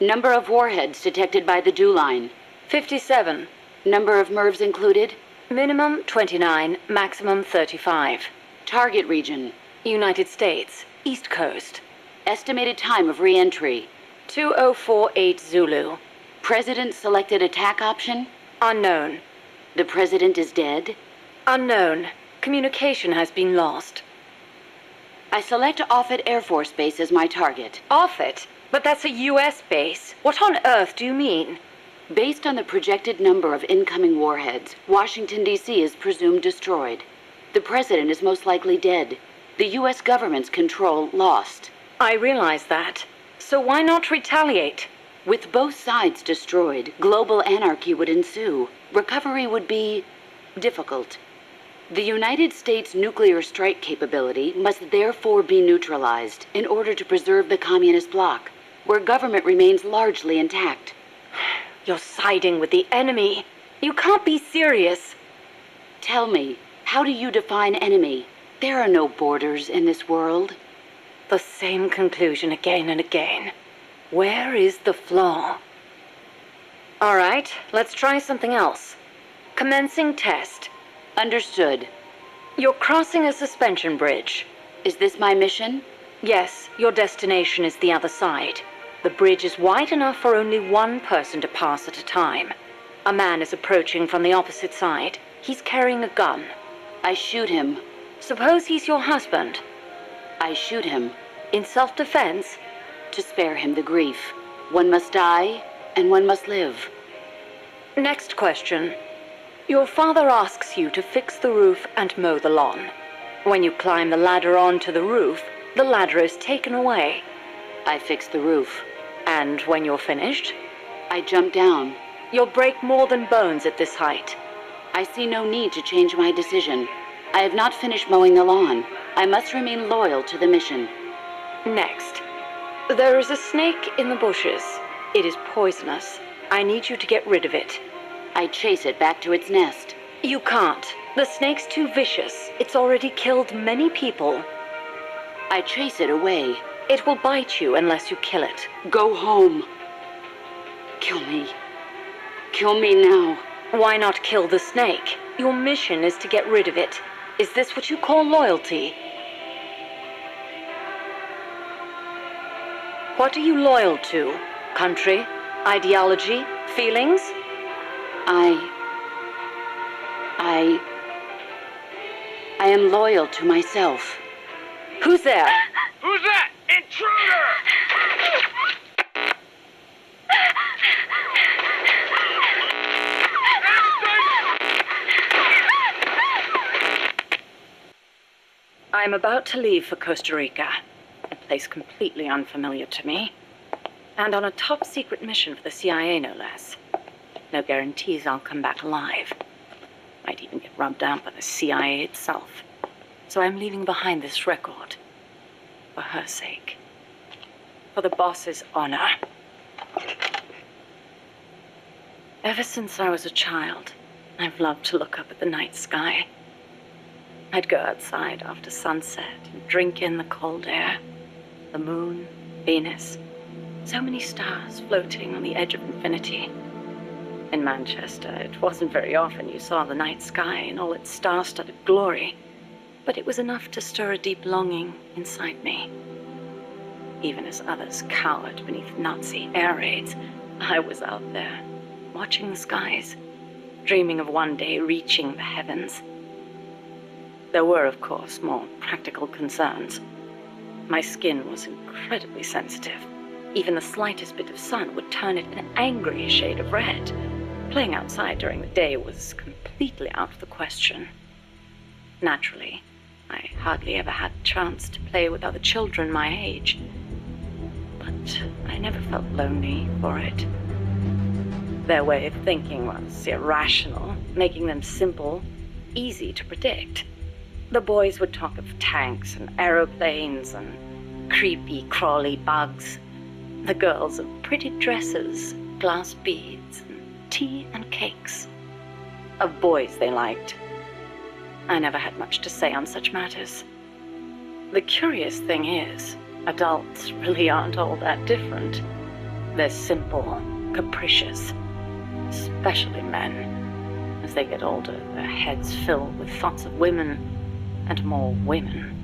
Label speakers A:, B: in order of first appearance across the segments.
A: Number of warheads detected by the dew line.
B: 57.
A: Number of MIRVs included.
B: Minimum 29, maximum 35.
A: Target region.
B: United States, East Coast.
A: Estimated time of re-entry.
B: 2048 Zulu.
A: President selected attack option.
B: Unknown.
A: The president is dead.
B: Unknown. Communication has been lost.
A: I select Offutt Air Force Base as my target.
B: Offutt? But that's a U.S. base. What on earth do you mean?
A: Based on the projected number of incoming warheads, Washington, D.C. is presumed destroyed. The president is most likely dead. The U.S. government's control lost.
B: I realize that. So why not retaliate?
A: With both sides destroyed, global anarchy would ensue. Recovery would be difficult. The United States' nuclear strike capability must therefore be neutralized in order to preserve the communist bloc, where government remains largely intact.
B: You're siding with the enemy. You can't be serious.
A: Tell me, how do you define enemy? There are no borders in this world.
B: The same conclusion again and again. Where is the flaw? All right, let's try something else. Commencing test.
A: Understood.
B: You're crossing a suspension bridge.
A: Is this my mission?
B: Yes, your destination is the other side. The bridge is wide enough for only one person to pass at a time. A man is approaching from the opposite side. He's carrying a gun.
A: I shoot him.
B: Suppose he's your husband.
A: I shoot him.
B: In self-defense?
A: To spare him the grief. One must die, and one must live.
B: Next question. Your father asks you to fix the roof and mow the lawn. When you climb the ladder onto the roof, the ladder is taken away.
A: I fix the roof.
B: And when you're finished?
A: I jump down.
B: You'll break more than bones at this height.
A: I see no need to change my decision. I have not finished mowing the lawn. I must remain loyal to the mission.
B: Next. There is a snake in the bushes. It is poisonous. I need you to get rid of it.
A: I chase it back to its nest.
B: You can't. The snake's too vicious. It's already killed many people.
A: I chase it away.
B: It will bite you unless you kill it.
A: Go home. Kill me. Kill me now.
B: Why not kill the snake? Your mission is to get rid of it. Is this what you call loyalty? What are you loyal to? Country? Ideology? Feelings?
A: I am loyal to myself.
B: Who's there?
C: Who's that? Intruder!
B: I'm about to leave for Costa Rica, a place completely unfamiliar to me, and on a top-secret mission for the CIA, no less. No guarantees I'll come back alive. Might even get rubbed out by the CIA itself. So I'm leaving behind this record. For her sake. For the boss's honor. Ever since I was a child, I've loved to look up at the night sky. I'd go outside after sunset and drink in the cold air. The moon, Venus, so many stars floating on the edge of infinity. In Manchester, it wasn't very often you saw the night sky in all its star-studded glory, but it was enough to stir a deep longing inside me. Even as others cowered beneath Nazi air raids, I was out there, watching the skies, dreaming of one day reaching the heavens. There were, of course, more practical concerns. My skin was incredibly sensitive. Even the slightest bit of sun would turn it an angry shade of red. Playing outside during the day was completely out of the question. Naturally, I hardly ever had a chance to play with other children my age. But I never felt lonely for it. Their way of thinking was irrational, making them simple, easy to predict. The boys would talk of tanks and aeroplanes and creepy, crawly bugs. The girls of pretty dresses, glass beads, and tea and cakes. Of boys they liked. I never had much to say on such matters. The curious thing is, adults really aren't all that different. They're simple, capricious, especially men. As they get older, their heads fill with thoughts of women and more women.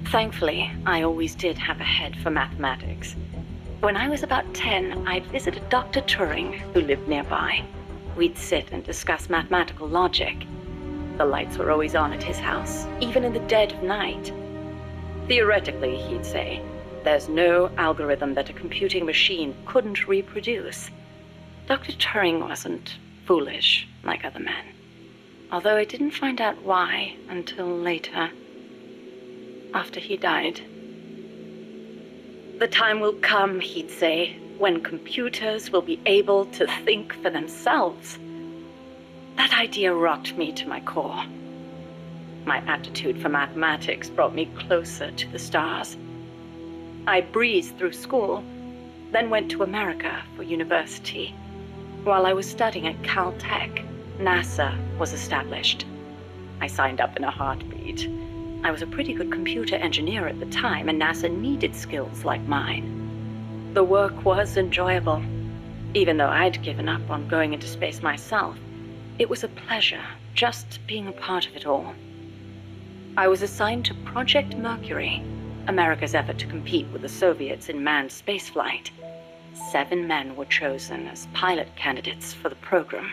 B: Thankfully, I always did have a head for mathematics. When I was about 10, I'd visited Dr. Turing, who lived nearby. We'd sit and discuss mathematical logic. The lights were always on at his house, even in the dead of night. Theoretically, he'd say, there's no algorithm that a computing machine couldn't reproduce. Dr. Turing wasn't foolish like other men, although I didn't find out why until later, after he died. The time will come, he'd say, when computers will be able to think for themselves. That idea rocked me to my core. My aptitude for mathematics brought me closer to the stars. I breezed through school, then went to America for university. While I was studying at Caltech, NASA was established. I signed up in a heartbeat. I was a pretty good computer engineer at the time, and NASA needed skills like mine. The work was enjoyable. Even though I'd given up on going into space myself, it was a pleasure just being a part of it all. I was assigned to Project Mercury, America's effort to compete with the Soviets in manned spaceflight. 7 men were chosen as pilot candidates for the program,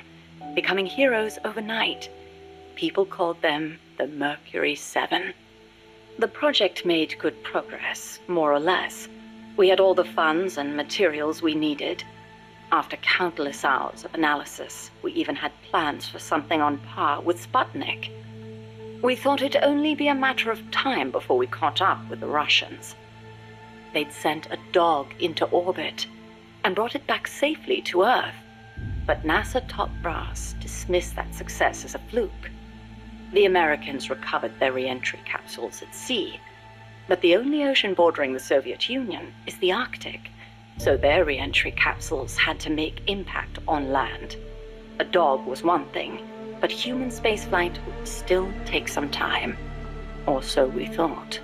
B: becoming heroes overnight. People called them the Mercury 7. The project made good progress, more or less. We had all the funds and materials we needed. After countless hours of analysis, we even had plans for something on par with Sputnik. We thought it'd only be a matter of time before we caught up with the Russians. They'd sent a dog into orbit and brought it back safely to Earth. But NASA top brass dismissed that success as a fluke. The Americans recovered their re-entry capsules at sea, but the only ocean bordering the Soviet Union is the Arctic, so their re-entry capsules had to make impact on land. A dog was one thing, but human spaceflight would still take some time, or so we thought.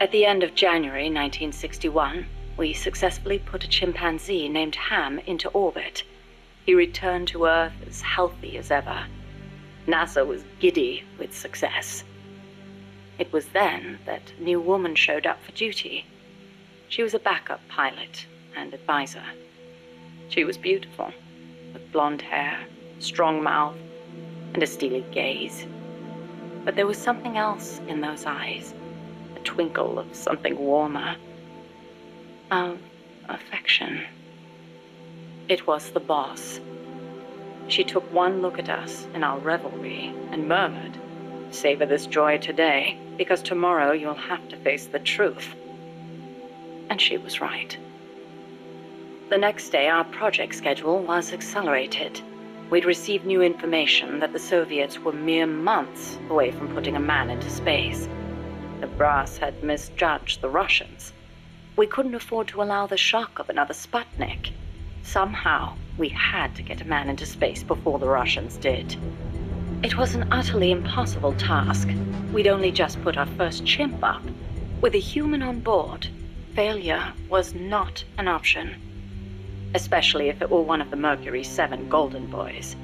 B: At the end of January 1961, we successfully put a chimpanzee named Ham into orbit. He returned to Earth as healthy as ever. NASA was giddy with success. It was then that a new woman showed up for duty. She was a backup pilot and advisor. She was beautiful, with blonde hair, strong mouth, and a steely gaze. But there was something else in those eyes, a twinkle of something warmer, of affection. It was the boss. She took one look at us in our revelry and murmured, "Savor this joy today, because tomorrow you'll have to face the truth." And she was right. The next day, our project schedule was accelerated. We'd received new information that the Soviets were mere months away from putting a man into space. The brass had misjudged the Russians. We couldn't afford to allow the shock of another Sputnik. Somehow, we had to get a man into space before the Russians did. It was an utterly impossible task. We'd only just put our first chimp up. With a human on board, failure was not an option, especially if it were one of the Mercury 7 Golden Boys.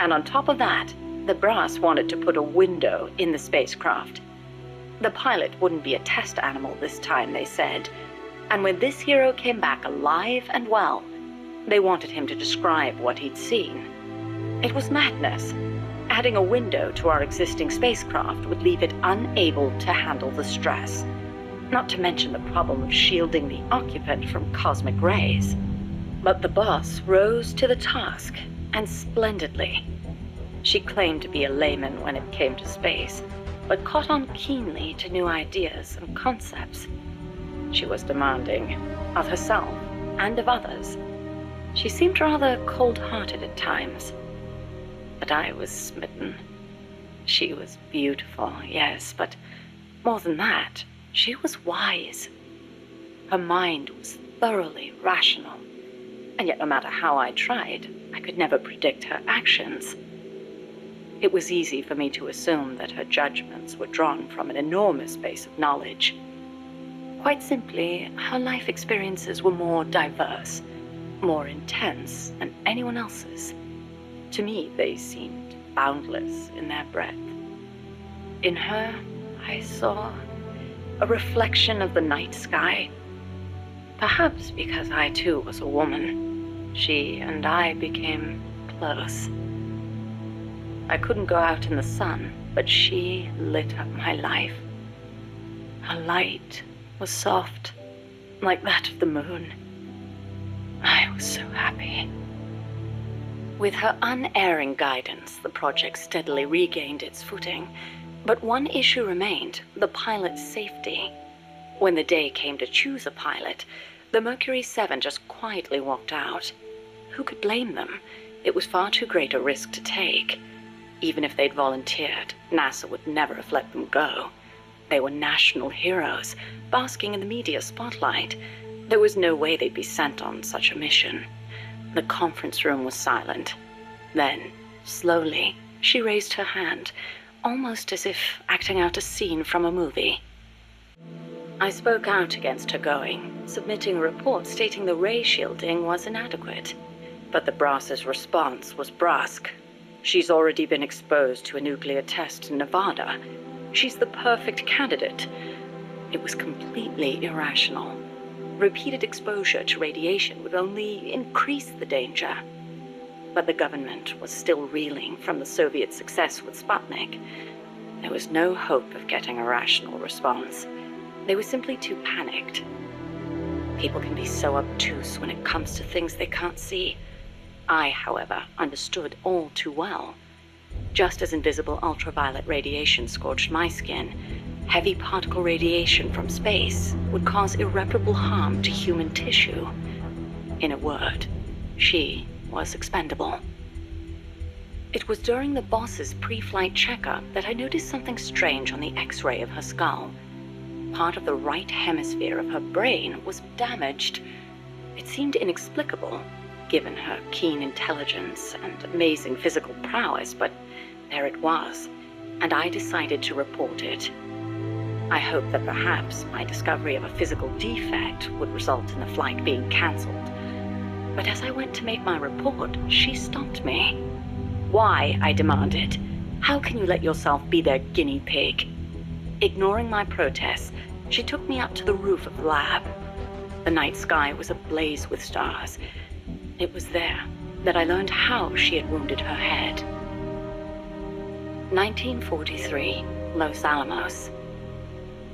B: And on top of that, the brass wanted to put a window in the spacecraft. The pilot wouldn't be a test animal this time, they said, and when this hero came back alive and well, they wanted him to describe what he'd seen. It was madness. Adding a window to our existing spacecraft would leave it unable to handle the stress, not to mention the problem of shielding the occupant from cosmic rays. But the boss rose to the task, and splendidly. She claimed to be a layman when it came to space, but caught on keenly to new ideas and concepts. She was demanding, of herself and of others. She seemed rather cold-hearted at times, but I was smitten. She was beautiful, yes, but more than that, she was wise. Her mind was thoroughly rational, and yet no matter how I tried, I could never predict her actions. It was easy for me to assume that her judgments were drawn from an enormous base of knowledge. Quite simply, her life experiences were more diverse, more intense than anyone else's. To me, they seemed boundless in their breadth. In her, I saw a reflection of the night sky. Perhaps because I too was a woman, she and I became close. I couldn't go out in the sun, but she lit up my life. Her light was soft, like that of the moon. I was so happy. With her unerring guidance, the project steadily regained its footing. But one issue remained, the pilot's safety. When the day came to choose a pilot, the Mercury 7 just quietly walked out. Who could blame them? It was far too great a risk to take. Even if they'd volunteered, NASA would never have let them go. They were national heroes, basking in the media spotlight. There was no way they'd be sent on such a mission. The conference room was silent. Then, slowly, she raised her hand, almost as if acting out a scene from a movie. I spoke out against her going, submitting a report stating the ray shielding was inadequate. But the brass's response was brusque. She's already been exposed to a nuclear test in Nevada. She's the perfect candidate. It was completely irrational. Repeated exposure to radiation would only increase the danger. But the government was still reeling from the Soviet success with Sputnik. There was no hope of getting a rational response. They were simply too panicked. People can be so obtuse when it comes to things they can't see. I, however, understood all too well. Just as invisible ultraviolet radiation scorched my skin, heavy particle radiation from space would cause irreparable harm to human tissue. In a word, she was expendable. It was during the boss's pre-flight checkup that I noticed something strange on the X-ray of her skull. Part of the right hemisphere of her brain was damaged. It seemed inexplicable, given her keen intelligence and amazing physical prowess, but there it was, and I decided to report it. I hoped that perhaps my discovery of a physical defect would result in the flight being cancelled. But as I went to make my report, she stopped me. Why? I demanded. How can you let yourself be their guinea pig? Ignoring my protests, she took me up to the roof of the lab. The night sky was ablaze with stars. It was there that I learned how she had wounded her head. 1943, Los Alamos.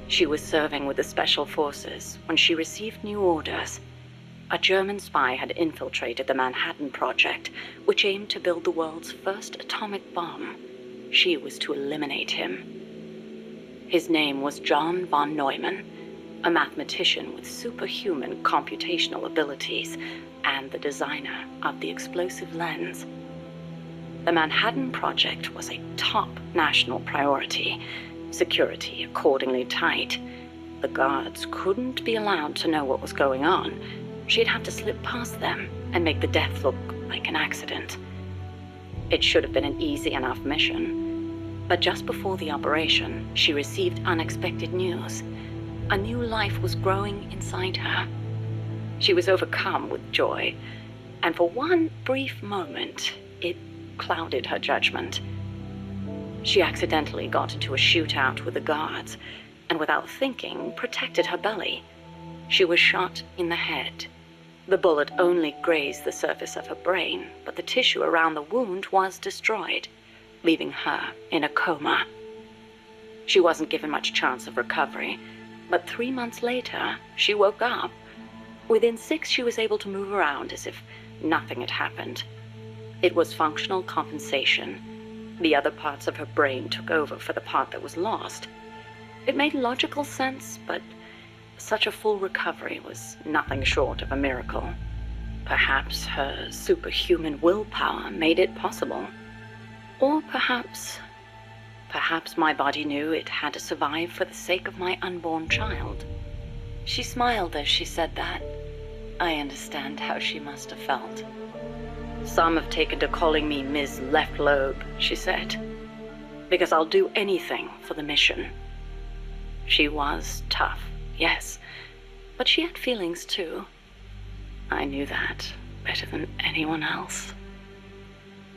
B: She was serving with the Special Forces when she received new orders. A German spy had infiltrated the Manhattan Project, which aimed to build the world's first atomic bomb. She was to eliminate him. His name was John von Neumann, a mathematician with superhuman computational abilities and the designer of the explosive lens. The Manhattan Project was a top national priority, security accordingly tight. The guards couldn't be allowed to know what was going on. She'd have to slip past them and make the death look like an accident. It should have been an easy enough mission. But just before the operation, she received unexpected news. A new life was growing inside her. She was overcome with joy, and for one brief moment, it clouded her judgment. She accidentally got into a shootout with the guards, and without thinking, protected her belly. She was shot in the head. The bullet only grazed the surface of her brain, but the tissue around the wound was destroyed, leaving her in a coma. She wasn't given much chance of recovery, but 3 months later, she woke up. Within 6, she was able to move around as if nothing had happened. It was functional compensation. The other parts of her brain took over for the part that was lost. It made logical sense, but such a full recovery was nothing short of a miracle. Perhaps her superhuman willpower made it possible. Or perhaps my body knew it had to survive for the sake of my unborn child. She smiled as she said that. I understand how she must have felt. Some have taken to calling me Ms. Left Lobe, she said, because I'll do anything for the mission. She was tough, yes, But she had feelings too. I knew that better than anyone else.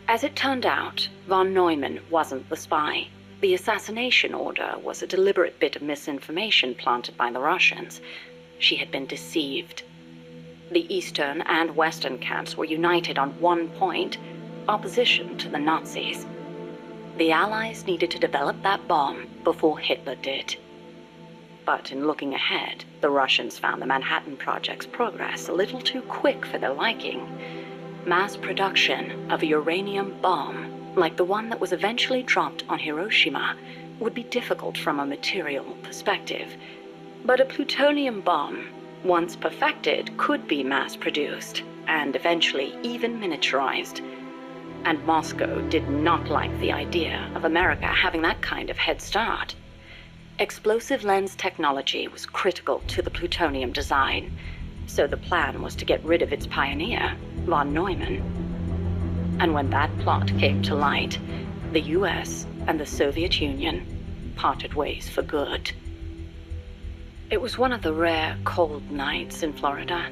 B: As it turned out, von Neumann wasn't the spy. The assassination order was a deliberate bit of misinformation planted by the Russians. She had been deceived. The Eastern and Western camps were united on one point: opposition to the Nazis. The Allies needed to develop that bomb before Hitler did. But in looking ahead, the Russians found the Manhattan Project's progress a little too quick for their liking. Mass production of a uranium bomb, like the one that was eventually dropped on Hiroshima, would be difficult from a material perspective. But a plutonium bomb, once perfected, could be mass-produced, and eventually even miniaturized. And Moscow did not like the idea of America having that kind of head start. Explosive lens technology was critical to the plutonium design, so the plan was to get rid of its pioneer, von Neumann. And when that plot came to light, the US and the Soviet Union parted ways for good. It was one of the rare cold nights in Florida.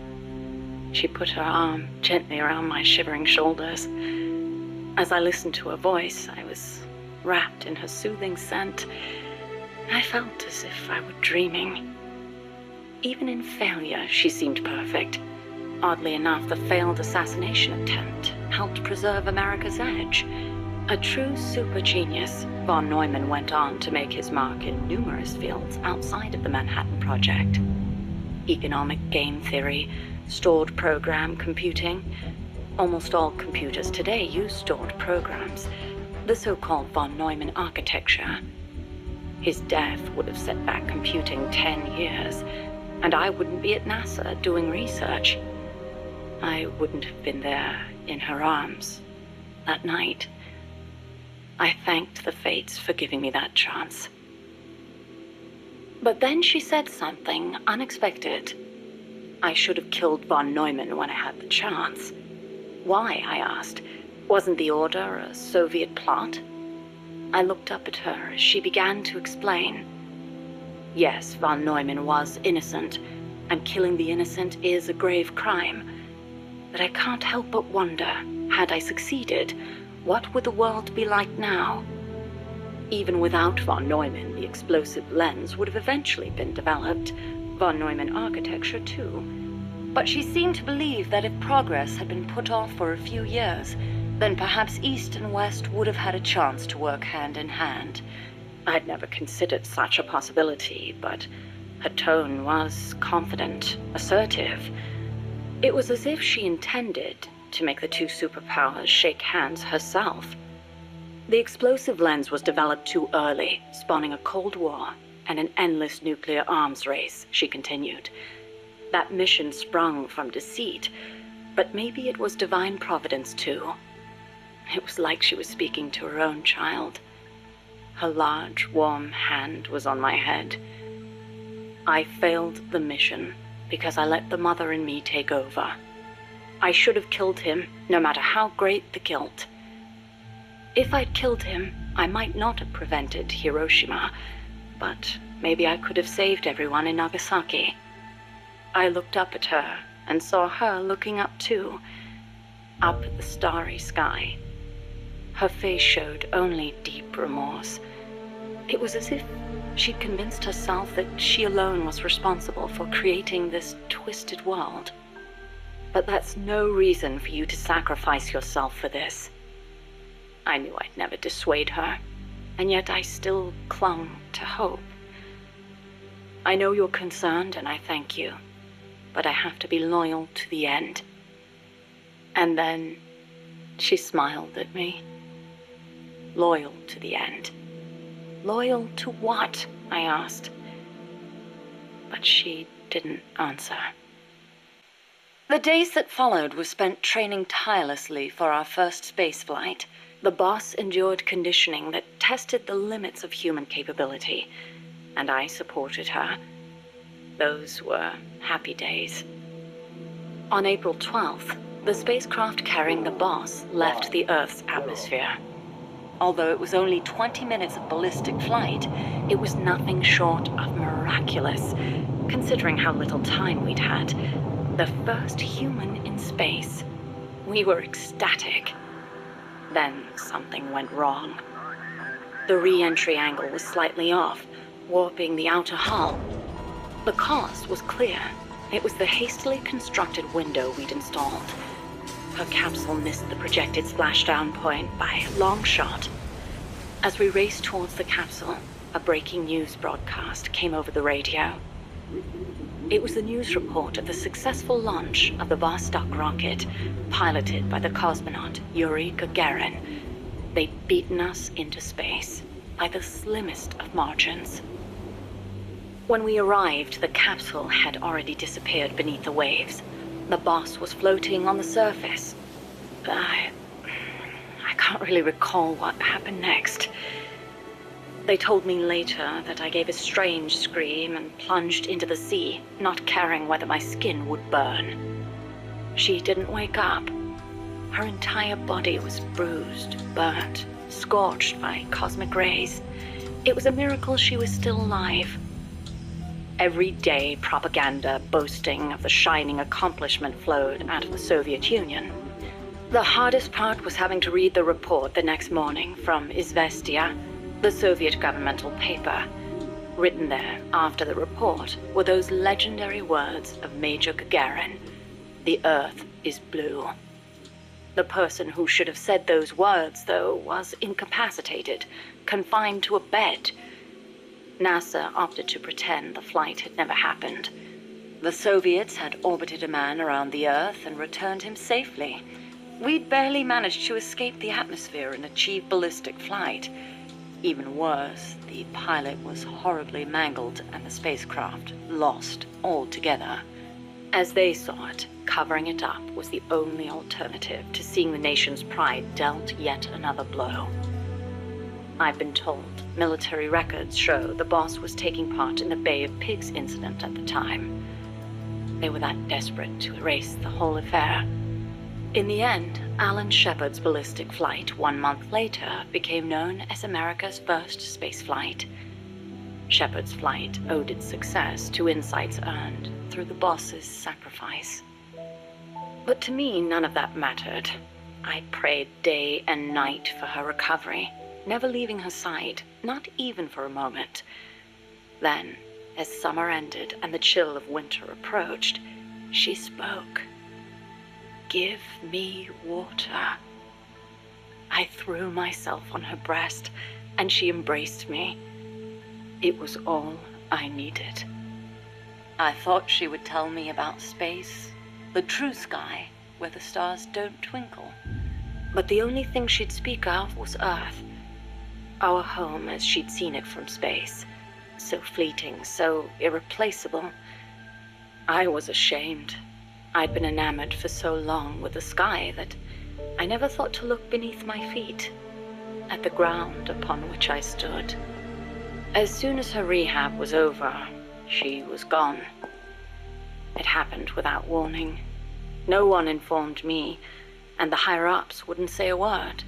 B: She put her arm gently around my shivering shoulders. As I listened to her voice, I was wrapped in her soothing scent. I felt as if I were dreaming. Even in failure, she seemed perfect. Oddly enough, the failed assassination attempt helped preserve America's edge. A true super genius, von Neumann went on to make his mark in numerous fields outside of the Manhattan Project. Economic game theory, stored program computing. Almost all computers today use stored programs, the so-called von Neumann architecture. His death would have set back computing 10 years, and I wouldn't be at NASA doing research. I wouldn't have been there in her arms that night. I thanked the fates for giving me that chance. But then she said something unexpected. I should have killed von Neumann when I had the chance. Why, I asked. Wasn't the order a Soviet plot? I looked up at her as she began to explain. Yes, von Neumann was innocent, and killing the innocent is a grave crime. But I can't help but wonder, had I succeeded, what would the world be like now? Even without von Neumann, the explosive lens would have eventually been developed, von Neumann architecture too. But she seemed to believe that if progress had been put off for a few years, then perhaps East and West would have had a chance to work hand in hand. I'd never considered such a possibility, but her tone was confident, assertive. It was as if she intended to make the two superpowers shake hands herself. The explosive lens was developed too early, spawning a Cold War and an endless nuclear arms race, she continued. That mission sprung from deceit, but maybe it was divine providence too. It was like she was speaking to her own child. Her large, warm hand was on my head. I failed the mission because I let the mother in me take over. I should have killed him, no matter how great the guilt. If I'd killed him, I might not have prevented Hiroshima, but maybe I could have saved everyone in Nagasaki. I looked up at her and saw her looking up too, up at the starry sky. Her face showed only deep remorse. It was as if she'd convinced herself that she alone was responsible for creating this twisted world. But that's no reason for you to sacrifice yourself for this. I knew I'd never dissuade her, and yet I still clung to hope. I know you're concerned, and I thank you, but I have to be loyal to the end. And then she smiled at me. Loyal to the end. Loyal to what? I asked. But she didn't answer. The days that followed were spent training tirelessly for our first space flight. The boss endured conditioning that tested the limits of human capability, and I supported her. Those were happy days. On April 12th, the spacecraft carrying the boss left the Earth's atmosphere. Although it was only 20 minutes of ballistic flight, it was nothing short of miraculous. considering how little time we'd had. The first human in space. We were ecstatic. Then something went wrong. The re-entry angle was slightly off, warping the outer hull. The cause was clear. It was the hastily constructed window we'd installed. Her capsule missed the projected splashdown point by a long shot. As we raced towards the capsule, a breaking news broadcast came over the radio. It was the news report of the successful launch of the Vostok rocket, piloted by the cosmonaut Yuri Gagarin. They'd beaten us into space by the slimmest of margins. When we arrived, the capsule had already disappeared beneath the waves. The boss was floating on the surface. I can't really recall what happened next. They told me later that I gave a strange scream and plunged into the sea, not caring whether my skin would burn. She didn't wake up. Her entire body was bruised, burnt, scorched by cosmic rays. It was a miracle she was still alive. Every day, propaganda boasting of the shining accomplishment flowed out of the Soviet Union. The hardest part was having to read the report the next morning from Izvestia, the Soviet governmental paper. Written there after the report were those legendary words of Major Gagarin: "The Earth is blue." The person who should have said those words, though, was incapacitated, confined to a bed. NASA opted to pretend the flight had never happened. The Soviets had orbited a man around the Earth and returned him safely. We'd barely managed to escape the atmosphere and achieve ballistic flight. Even worse, the pilot was horribly mangled and the spacecraft lost altogether. As they saw it, covering it up was the only alternative to seeing the nation's pride dealt yet another blow. I've been told military records show the boss was taking part in the Bay of Pigs incident at the time. They were that desperate to erase the whole affair. In the end, Alan Shepard's ballistic flight 1 month later became known as America's first spaceflight. Shepard's flight owed its success to insights earned through the boss's sacrifice. But to me, none of that mattered. I prayed day and night for her recovery, never leaving her side, not even for a moment. Then, as summer ended and the chill of winter approached, she spoke. "Give me water." I threw myself on her breast, and she embraced me. It was all I needed. I thought she would tell me about space, the true sky, where the stars don't twinkle. But the only thing she'd speak of was Earth, our home as she'd seen it from space. So fleeting, so irreplaceable. I was ashamed. I'd been enamored for so long with the sky that I never thought to look beneath my feet, at the ground upon which I stood. As soon as her rehab was over, she was gone. It happened without warning. No one informed me, and the higher-ups wouldn't say a word.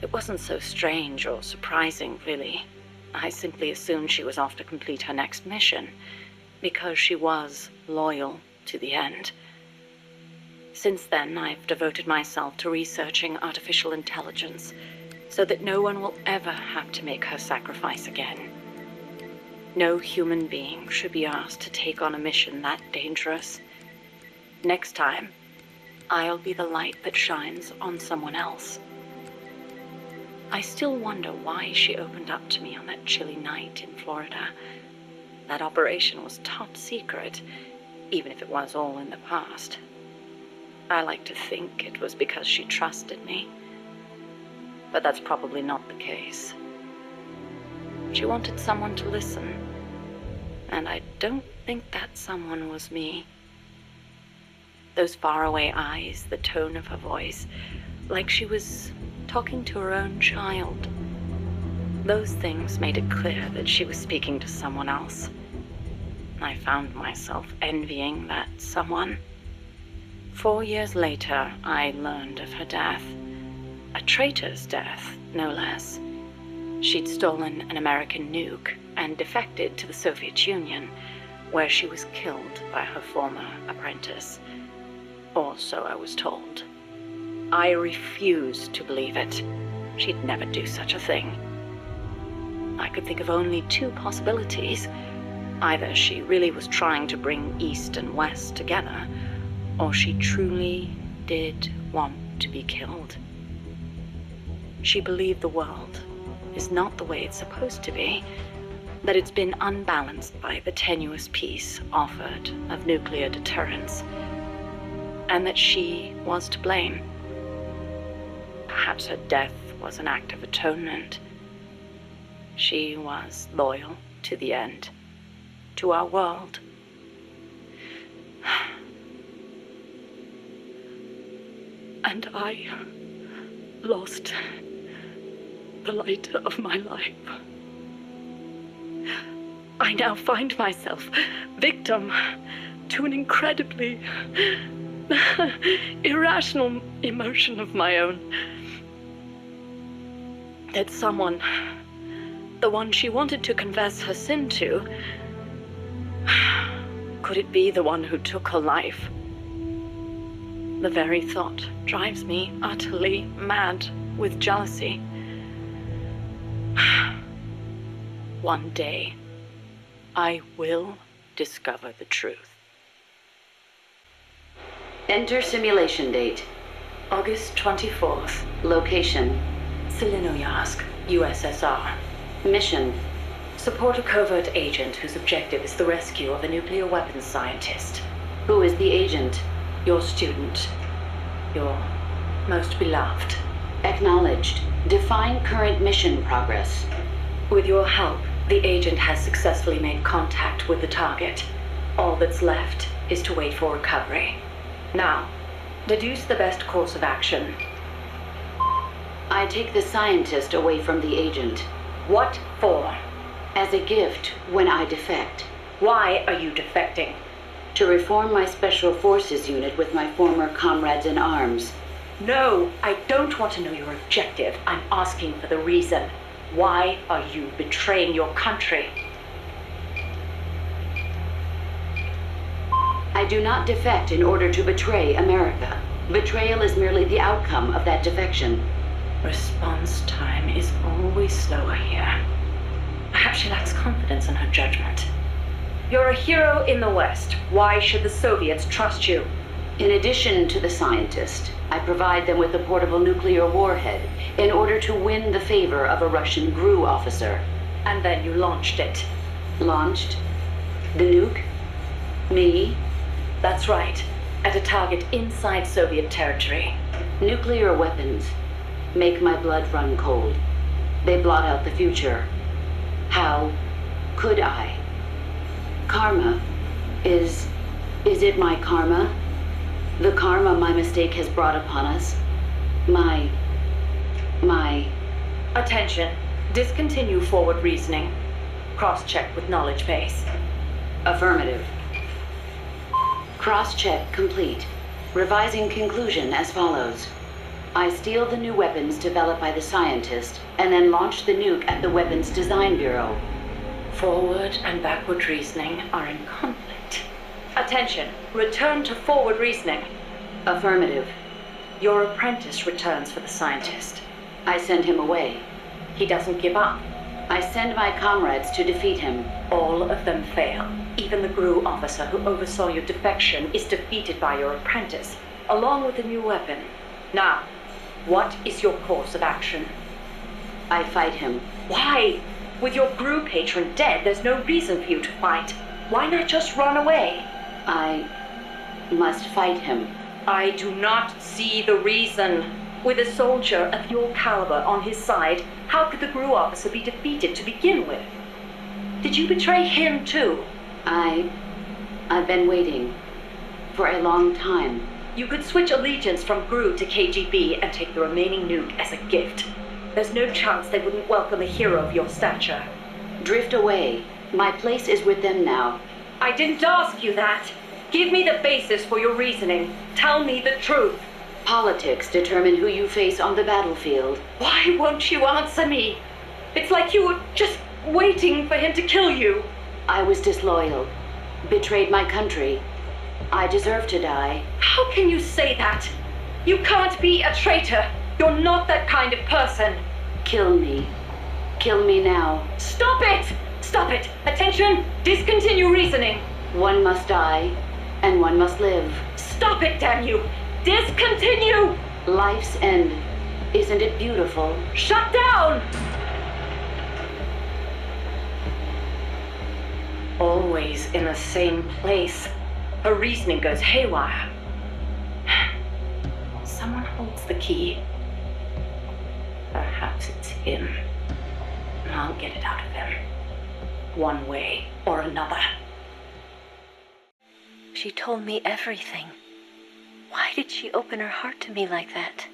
B: It wasn't so strange or surprising, really. I simply assumed she was off to complete her next mission, because she was loyal to the end. Since then, I've devoted myself to researching artificial intelligence, so that no one will ever have to make her sacrifice again. No human being should be asked to take on a mission that dangerous. Next time, I'll be the light that shines on someone else. I still wonder why she opened up to me on that chilly night in Florida. That operation was top secret, even if it was all in the past. I like to think it was because she trusted me. But that's probably not the case. She wanted someone to listen. And I don't think that someone was me. Those faraway eyes, the tone of her voice, like she was talking to her own child. Those things made it clear that she was speaking to someone else. I found myself envying that someone. 4 years later, I learned of her death. A traitor's death, no less. She'd stolen an American nuke and defected to the Soviet Union. where she was killed by her former apprentice. Or so I was told. I refused to believe it. She'd never do such a thing. I could think of only two possibilities. Either she really was trying to bring East and West together, or she truly did want to be killed. She believed the world is not the way it's supposed to be, that it's been unbalanced by the tenuous peace offered of nuclear deterrence, and that she was to blame. Perhaps her death was an act of atonement. She was loyal to the end, to our world. And I lost the light of my life. I now find myself victim to an incredibly irrational emotion of my own. That someone, the one she wanted to confess her sin to, could it be the one who took her life? The very thought drives me utterly mad with jealousy. One day, I will discover the truth.
A: Enter simulation date.
B: August 24th.
A: Location.
B: Selinoyarsk, USSR.
A: Mission.
B: Support a covert agent whose objective is the rescue of a nuclear weapons scientist.
A: Who is the agent?
B: Your student. Your most beloved.
A: Acknowledged. Define current mission progress.
B: With your help, the agent has successfully made contact with the target. All that's left is to wait for recovery. Now, deduce the best course of action.
A: I take the scientist away from the agent.
B: What for?
A: As a gift when I defect.
B: Why are you defecting?
A: To reform my special forces unit with my former comrades in arms.
B: No, I don't want to know your objective. I'm asking for the reason. Why are you betraying your country?
A: I do not defect in order to betray America. Betrayal is merely the outcome of that defection.
B: Response time is always slower here. Perhaps she lacks confidence in her judgment. You're a hero in the West. Why should the Soviets trust you?
A: In addition to the scientist, I provide them with a portable nuclear warhead in order to win the favor of a Russian GRU officer.
B: And then you launched it.
A: Launched? The nuke? Me?
B: That's right. At a target inside Soviet territory.
A: Nuclear weapons make my blood run cold. They blot out the future. How could I? Karma. Is it my karma? The karma my mistake has brought upon us? My...
B: Attention. Discontinue forward reasoning. Cross-check with knowledge base.
A: Affirmative. Cross-check complete. Revising conclusion as follows. I steal the new weapons developed by the scientist and then launch the nuke at the Weapons Design Bureau.
B: Forward and backward reasoning are in conflict. Attention. Return to forward reasoning.
A: Affirmative.
B: Your apprentice returns for the scientist.
A: I send him away.
B: He doesn't give up.
A: I send my comrades to defeat him.
B: All of them fail. Even the GRU officer who oversaw your defection is defeated by your apprentice, along with the new weapon. Now, what is your course of action?
A: I fight him.
B: Why? With your GRU patron dead, there's no reason for you to fight. Why not just run away?
A: I must fight him.
B: I do not see the reason. With a soldier of your caliber on his side, how could the GRU officer be defeated to begin with? Did you betray him too?
A: I've been waiting for a long time.
B: You could switch allegiance from GRU to KGB and take the remaining nuke as a gift. There's no chance they wouldn't welcome a hero of your stature.
A: Drift away. My place is with them now.
B: I didn't ask you that. Give me the basis for your reasoning. Tell me the truth.
A: Politics determine who you face on the battlefield.
B: Why won't you answer me? It's like you were just waiting for him to kill you.
A: I was disloyal. Betrayed my country. I deserve to die.
B: How can you say that? You can't be a traitor. You're not that kind of person.
A: Kill me. Kill me now.
B: Stop it! Stop it! Attention! Discontinue reasoning.
A: One must die, and one must live.
B: Stop it, damn you! Discontinue!
A: Life's end. Isn't it beautiful?
B: Shut down! Always in the same place. Her reasoning goes haywire. Someone holds the key. Perhaps it's him. I'll get it out of him. One way or another.
D: She told me everything. Why did she open her heart to me like that?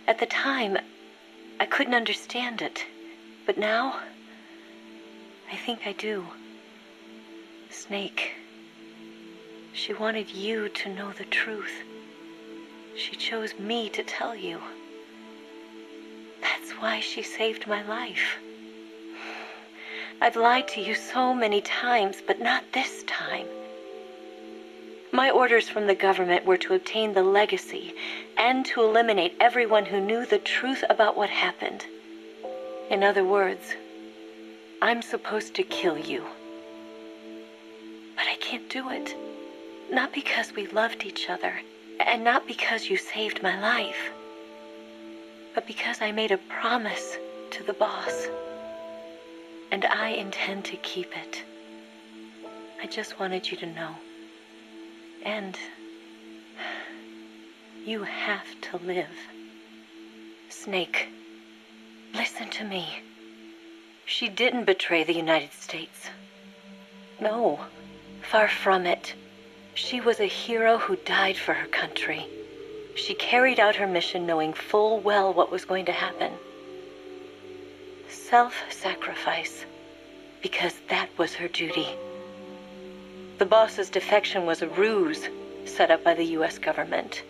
D: At the time, I couldn't understand it. But now, I think I do. Snake, she wanted you to know the truth. She chose me to tell you. That's why she saved my life. I've lied to you so many times, but not this time. My orders from the government were to obtain the legacy and to eliminate everyone who knew the truth about what happened. In other words, I'm supposed to kill you. But I can't do it. Not because we loved each other, and not because you saved my life, but because I made a promise to the boss. And I intend to keep it. I just wanted you to know. And you have to live. Snake, listen to me. She didn't betray the United States. No, far from it. She was a hero who died for her country. She carried out her mission knowing full well what was going to happen. Self-sacrifice, because that was her duty. The boss's defection was a ruse set up by the U.S. government.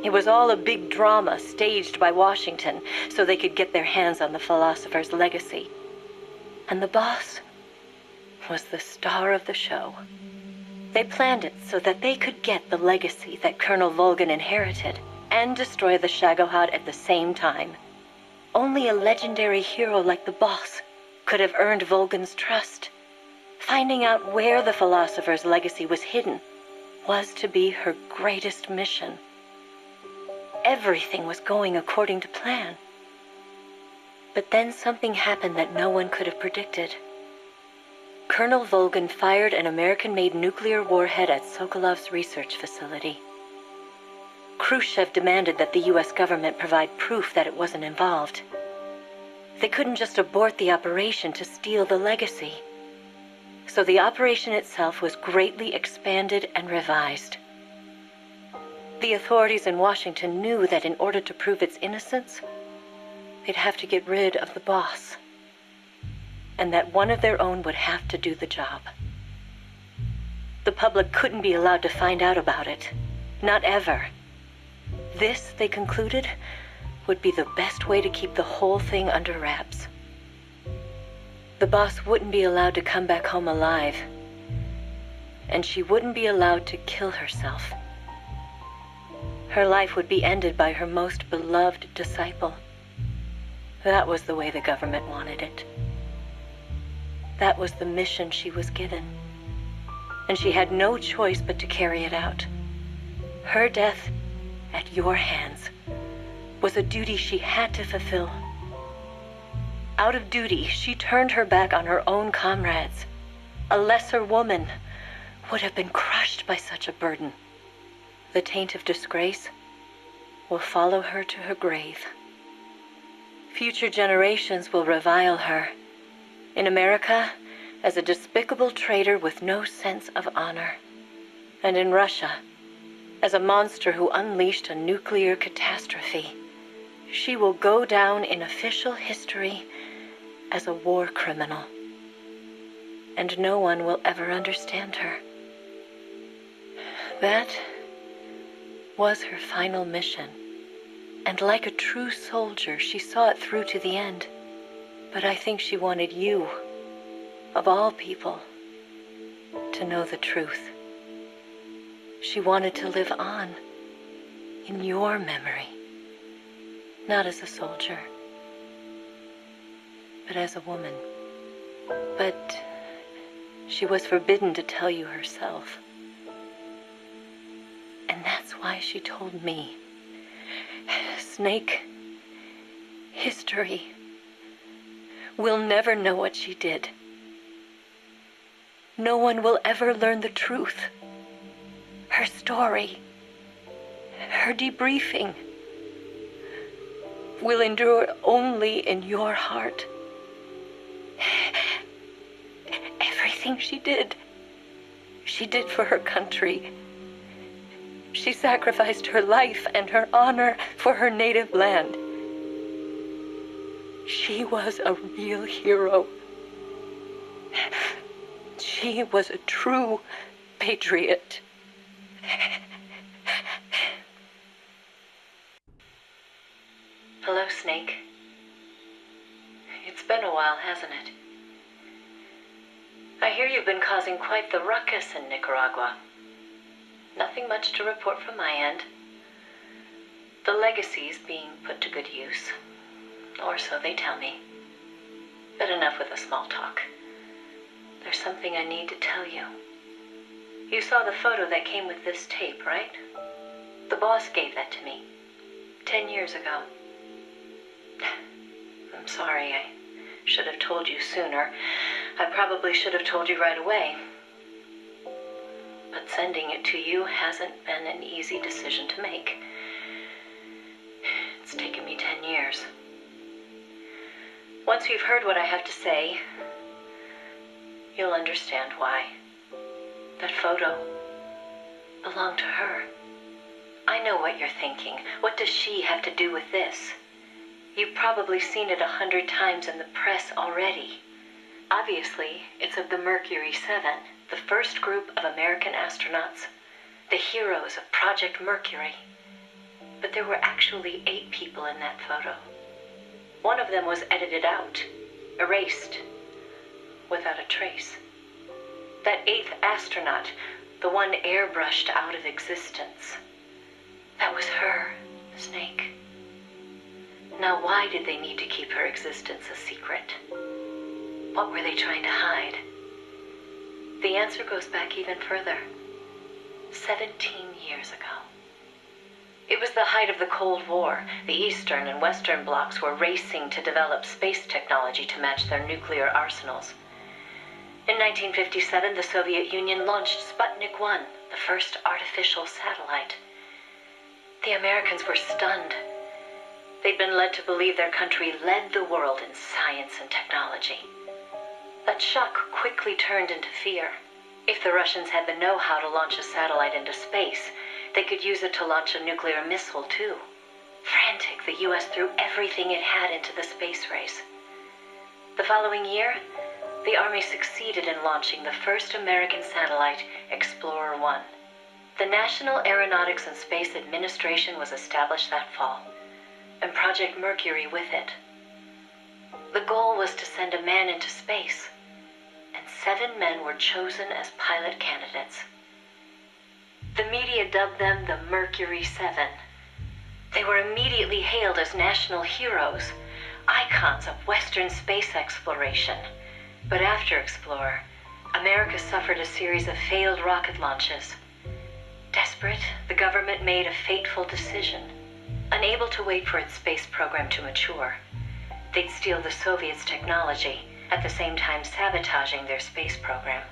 D: It was all a big drama staged by Washington so they could get their hands on the philosopher's legacy. And the boss was the star of the show. They planned it so that they could get the legacy that Colonel Volgan inherited and destroy the Shagohod at the same time. Only a legendary hero like the boss could have earned Volgan's trust. Finding out where the philosopher's legacy was hidden was to be her greatest mission. Everything was going according to plan. But then something happened that no one could have predicted. Colonel Volgan fired an American-made nuclear warhead at Sokolov's research facility. Khrushchev demanded that the U.S. government provide proof that it wasn't involved. They couldn't just abort the operation to steal the legacy. So the operation itself was greatly expanded and revised. The authorities in Washington knew that in order to prove its innocence, they'd have to get rid of the boss, and that one of their own would have to do the job. The public couldn't be allowed to find out about it. Not ever. This, they concluded, would be the best way to keep the whole thing under wraps. The boss wouldn't be allowed to come back home alive, and she wouldn't be allowed to kill herself. Her life would be ended by her most beloved disciple. That was the way the government wanted it. That was the mission she was given, and she had no choice but to carry it out. Her death, at your hands, was a duty she had to fulfill. Out of duty, she turned her back on her own comrades. A lesser woman would have been crushed by such a burden. The taint of disgrace will follow her to her grave. Future generations will revile her. In America, as a despicable traitor with no sense of honor. And in Russia, as a monster who unleashed a nuclear catastrophe. She will go down in official history as a war criminal. And no one will ever understand her. That was her final mission. And like a true soldier, she saw it through to the end. But I think she wanted you, of all people, to to know the truth. She wanted to live on in your memory, not as a soldier, but as a woman. But she was forbidden to tell you herself. And that's why she told me. Snake, history will never know what she did. No one will ever learn the truth. Her story, her debriefing, will endure only in your heart. Everything she did for her country. She sacrificed her life and her honor for her native land. She was a real hero. She was a true patriot.
B: Hello, Snake. It's been a while, hasn't it? I hear you've been causing quite the ruckus in Nicaragua. Nothing much to report from my end. The legacy's being put to good use. Or so they tell me. But enough with the small talk. There's something I need to tell you. You saw the photo that came with this tape, right? The boss gave that to me 10 years ago. I'm sorry, I should have told you sooner. I probably should have told you right away. But sending it to you hasn't been an easy decision to make. It's taken me 10 years. Once you've heard what I have to say, you'll understand why. That photo belonged to her. I know what you're thinking. What does she have to do with this? You've probably seen it 100 times in the press already. Obviously, it's of the Mercury 7, the first group of American astronauts, the heroes of Project Mercury. But there were actually 8 people in that photo. One of them was edited out, erased, without a trace. That 8th astronaut, the one airbrushed out of existence, that was her, Snake. Now, why did they need to keep her existence a secret? What were they trying to hide? The answer goes back even further. 17 years ago. It was the height of the Cold War. The Eastern and Western blocs were racing to develop space technology to match their nuclear arsenals. In 1957, the Soviet Union launched Sputnik 1, the first artificial satellite. The Americans were stunned. They'd been led to believe their country led the world in science and technology. That shock quickly turned into fear. If the Russians had the know-how to launch a satellite into space, they could use it to launch a nuclear missile, too. Frantic, the U.S. threw everything it had into the space race. The following year, the Army succeeded in launching the first American satellite, Explorer 1. The National Aeronautics and Space Administration was established that fall, and Project Mercury with it. The goal was to send a man into space, and 7 men were chosen as pilot candidates. The media dubbed them the Mercury 7. They were immediately hailed as national heroes, icons of Western space exploration. But after Explorer, America suffered a series of failed rocket launches. Desperate, the government made a fateful decision. Unable to wait for its space program to mature, they'd steal the Soviets' technology, at the same time sabotaging their space program.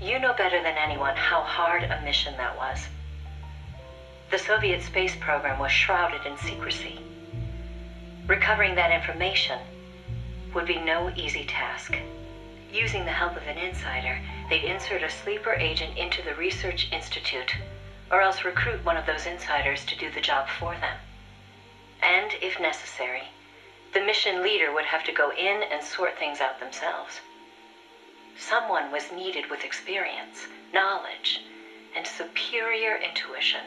B: You know better than anyone how hard a mission that was. The Soviet space program was shrouded in secrecy. Recovering that information would be no easy task. Using the help of an insider, they'd insert a sleeper agent into the research institute, or else recruit one of those insiders to do the job for them. And, if necessary, the mission leader would have to go in and sort things out themselves. Someone was needed with experience, knowledge, and superior intuition.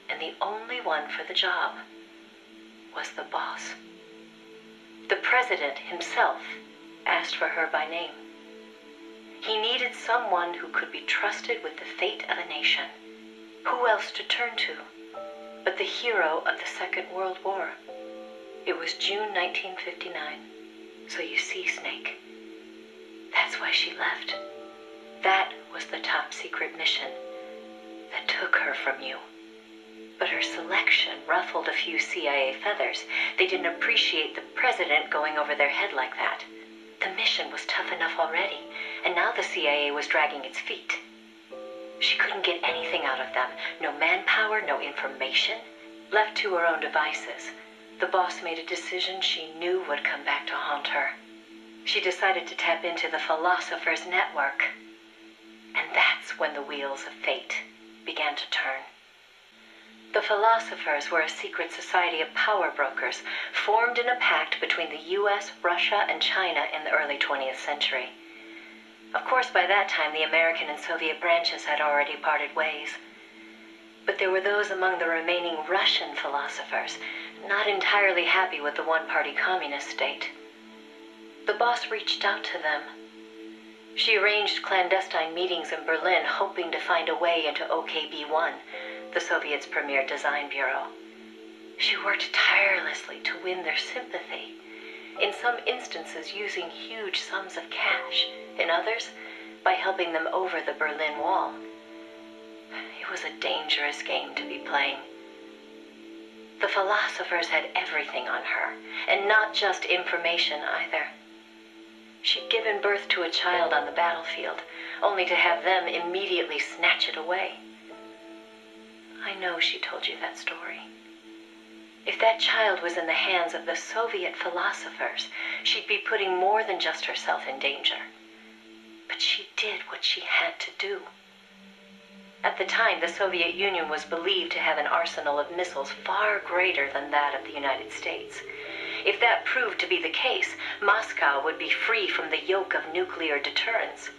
B: And the only one for the job was the boss. The president himself asked for her by name.
D: He needed someone who could be trusted with the fate of a nation. Who else to turn to but the hero of the Second World War? It was June 1959. So you see, Snake, that's why she left. That was the top secret mission that took her from you. But her selection ruffled a few CIA feathers. They didn't appreciate the president going over their head like that. The mission was tough enough already, and now the CIA was dragging its feet. She couldn't get anything out of them. No manpower, no information. Left to her own devices, the boss made a decision she knew would come back to haunt her. She decided to tap into the Philosopher's Network. And that's when the wheels of fate began to turn. The Philosophers were a secret society of power brokers formed in a pact between the US, Russia, and China in the early 20th century. Of course, by that time, the American and Soviet branches had already parted ways. But there were those among the remaining Russian philosophers not entirely happy with the one-party communist state. The boss reached out to them. She arranged clandestine meetings in Berlin, hoping to find a way into OKB-1, the Soviets' premier design bureau. She worked tirelessly to win their sympathy, in some instances using huge sums of cash, in others by helping them over the Berlin Wall. It was a dangerous game to be playing. The Philosophers had everything on her, and not just information either. She'd given birth to a child on the battlefield, only to have them immediately snatch it away. I know she told you that story. If that child was in the hands of the Soviet philosophers, she'd be putting more than just herself in danger. But she did what she had to do. At the time, the Soviet Union was believed to have an arsenal of missiles far greater than that of the United States. If that proved to be the case, Moscow would be free from the yoke of nuclear deterrence,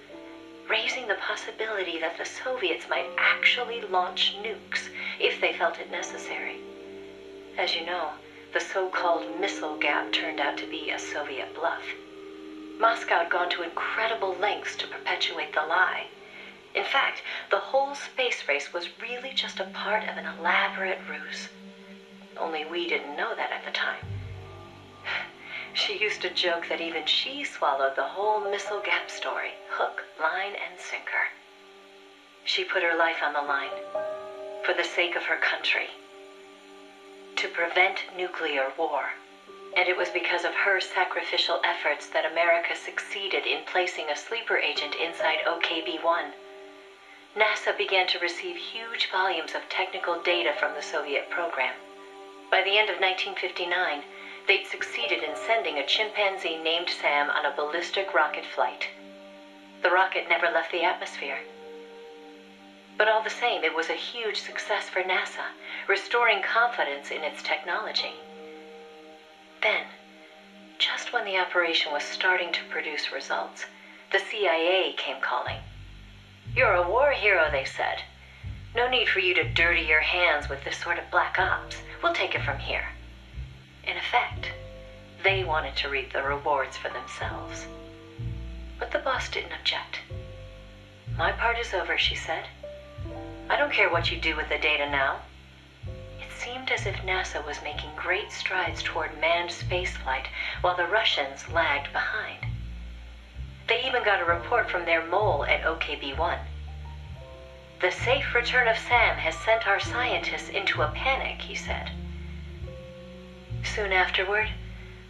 D: raising the possibility that the Soviets might actually launch nukes if they felt it necessary. As you know, the so-called missile gap turned out to be a Soviet bluff. Moscow had gone to incredible lengths to perpetuate the lie. In fact, the whole space race was really just a part of an elaborate ruse. Only we didn't know that at the time. She used to joke that even she swallowed the whole missile gap story, hook, line, and sinker. She put her life on the line for the sake of her country, to prevent nuclear war. And it was because of her sacrificial efforts that America succeeded in placing a sleeper agent inside OKB-1. NASA began to receive huge volumes of technical data from the Soviet program. By the end of 1959, they'd succeeded in sending a chimpanzee named Sam on a ballistic rocket flight. The rocket never left the atmosphere. But all the same, it was a huge success for NASA, restoring confidence in its technology. Then, just when the operation was starting to produce results, the CIA came calling. "You're a war hero," they said. "No need for you to dirty your hands with this sort of black ops. We'll take it from here." In effect, they wanted to reap the rewards for themselves. But the boss didn't object. "My part is over," she said. "I don't care what you do with the data now." It seemed as if NASA was making great strides toward manned spaceflight while the Russians lagged behind. They even got a report from their mole at OKB-1. "The safe return of Sam has sent our scientists into a panic," he said. Soon afterward,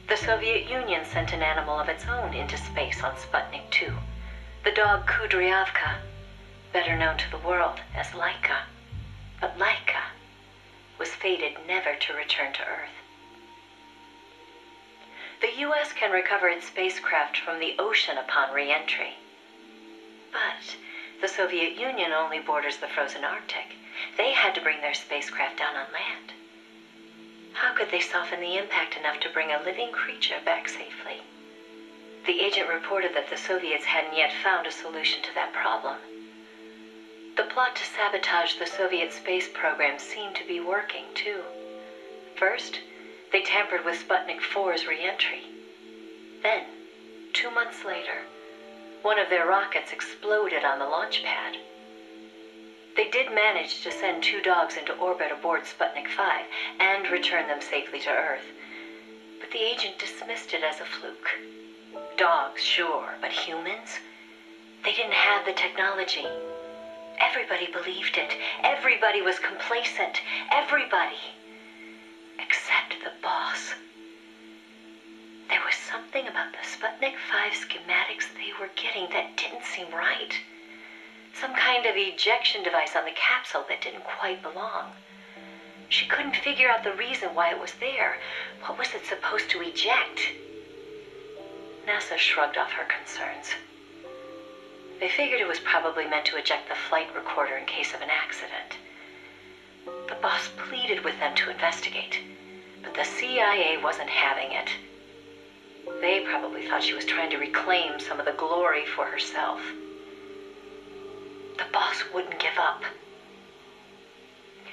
D: the Soviet Union sent an animal of its own into space on Sputnik 2, the dog Kudryavka, better known to the world as Laika. But Laika was fated never to return to Earth. The U.S. can recover its spacecraft from the ocean upon re-entry. But the Soviet Union only borders the frozen Arctic. They had to bring their spacecraft down on land. How could they soften the impact enough to bring a living creature back safely? The agent reported that the Soviets hadn't yet found a solution to that problem. The plot to sabotage the Soviet space program seemed to be working, too. First, they tampered with Sputnik 4's re-entry. Then, 2 months later, One of their rockets exploded on the launch pad. They did manage to send 2 dogs into orbit aboard Sputnik 5 and return them safely to Earth. But the agent dismissed it as a fluke. Dogs, sure, but humans? They didn't have the technology. Everybody believed it. Everybody was complacent. Everybody. Except the boss. There was something about the Sputnik 5 schematics they were getting that didn't seem right. Some kind of ejection device on the capsule that didn't quite belong. She couldn't figure out the reason why it was there. What was it supposed to eject? NASA shrugged off her concerns. They figured it was probably meant to eject the flight recorder in case of an accident. The boss pleaded with them to investigate, but the CIA wasn't having it. They probably thought she was trying to reclaim some of the glory for herself. The boss wouldn't give up.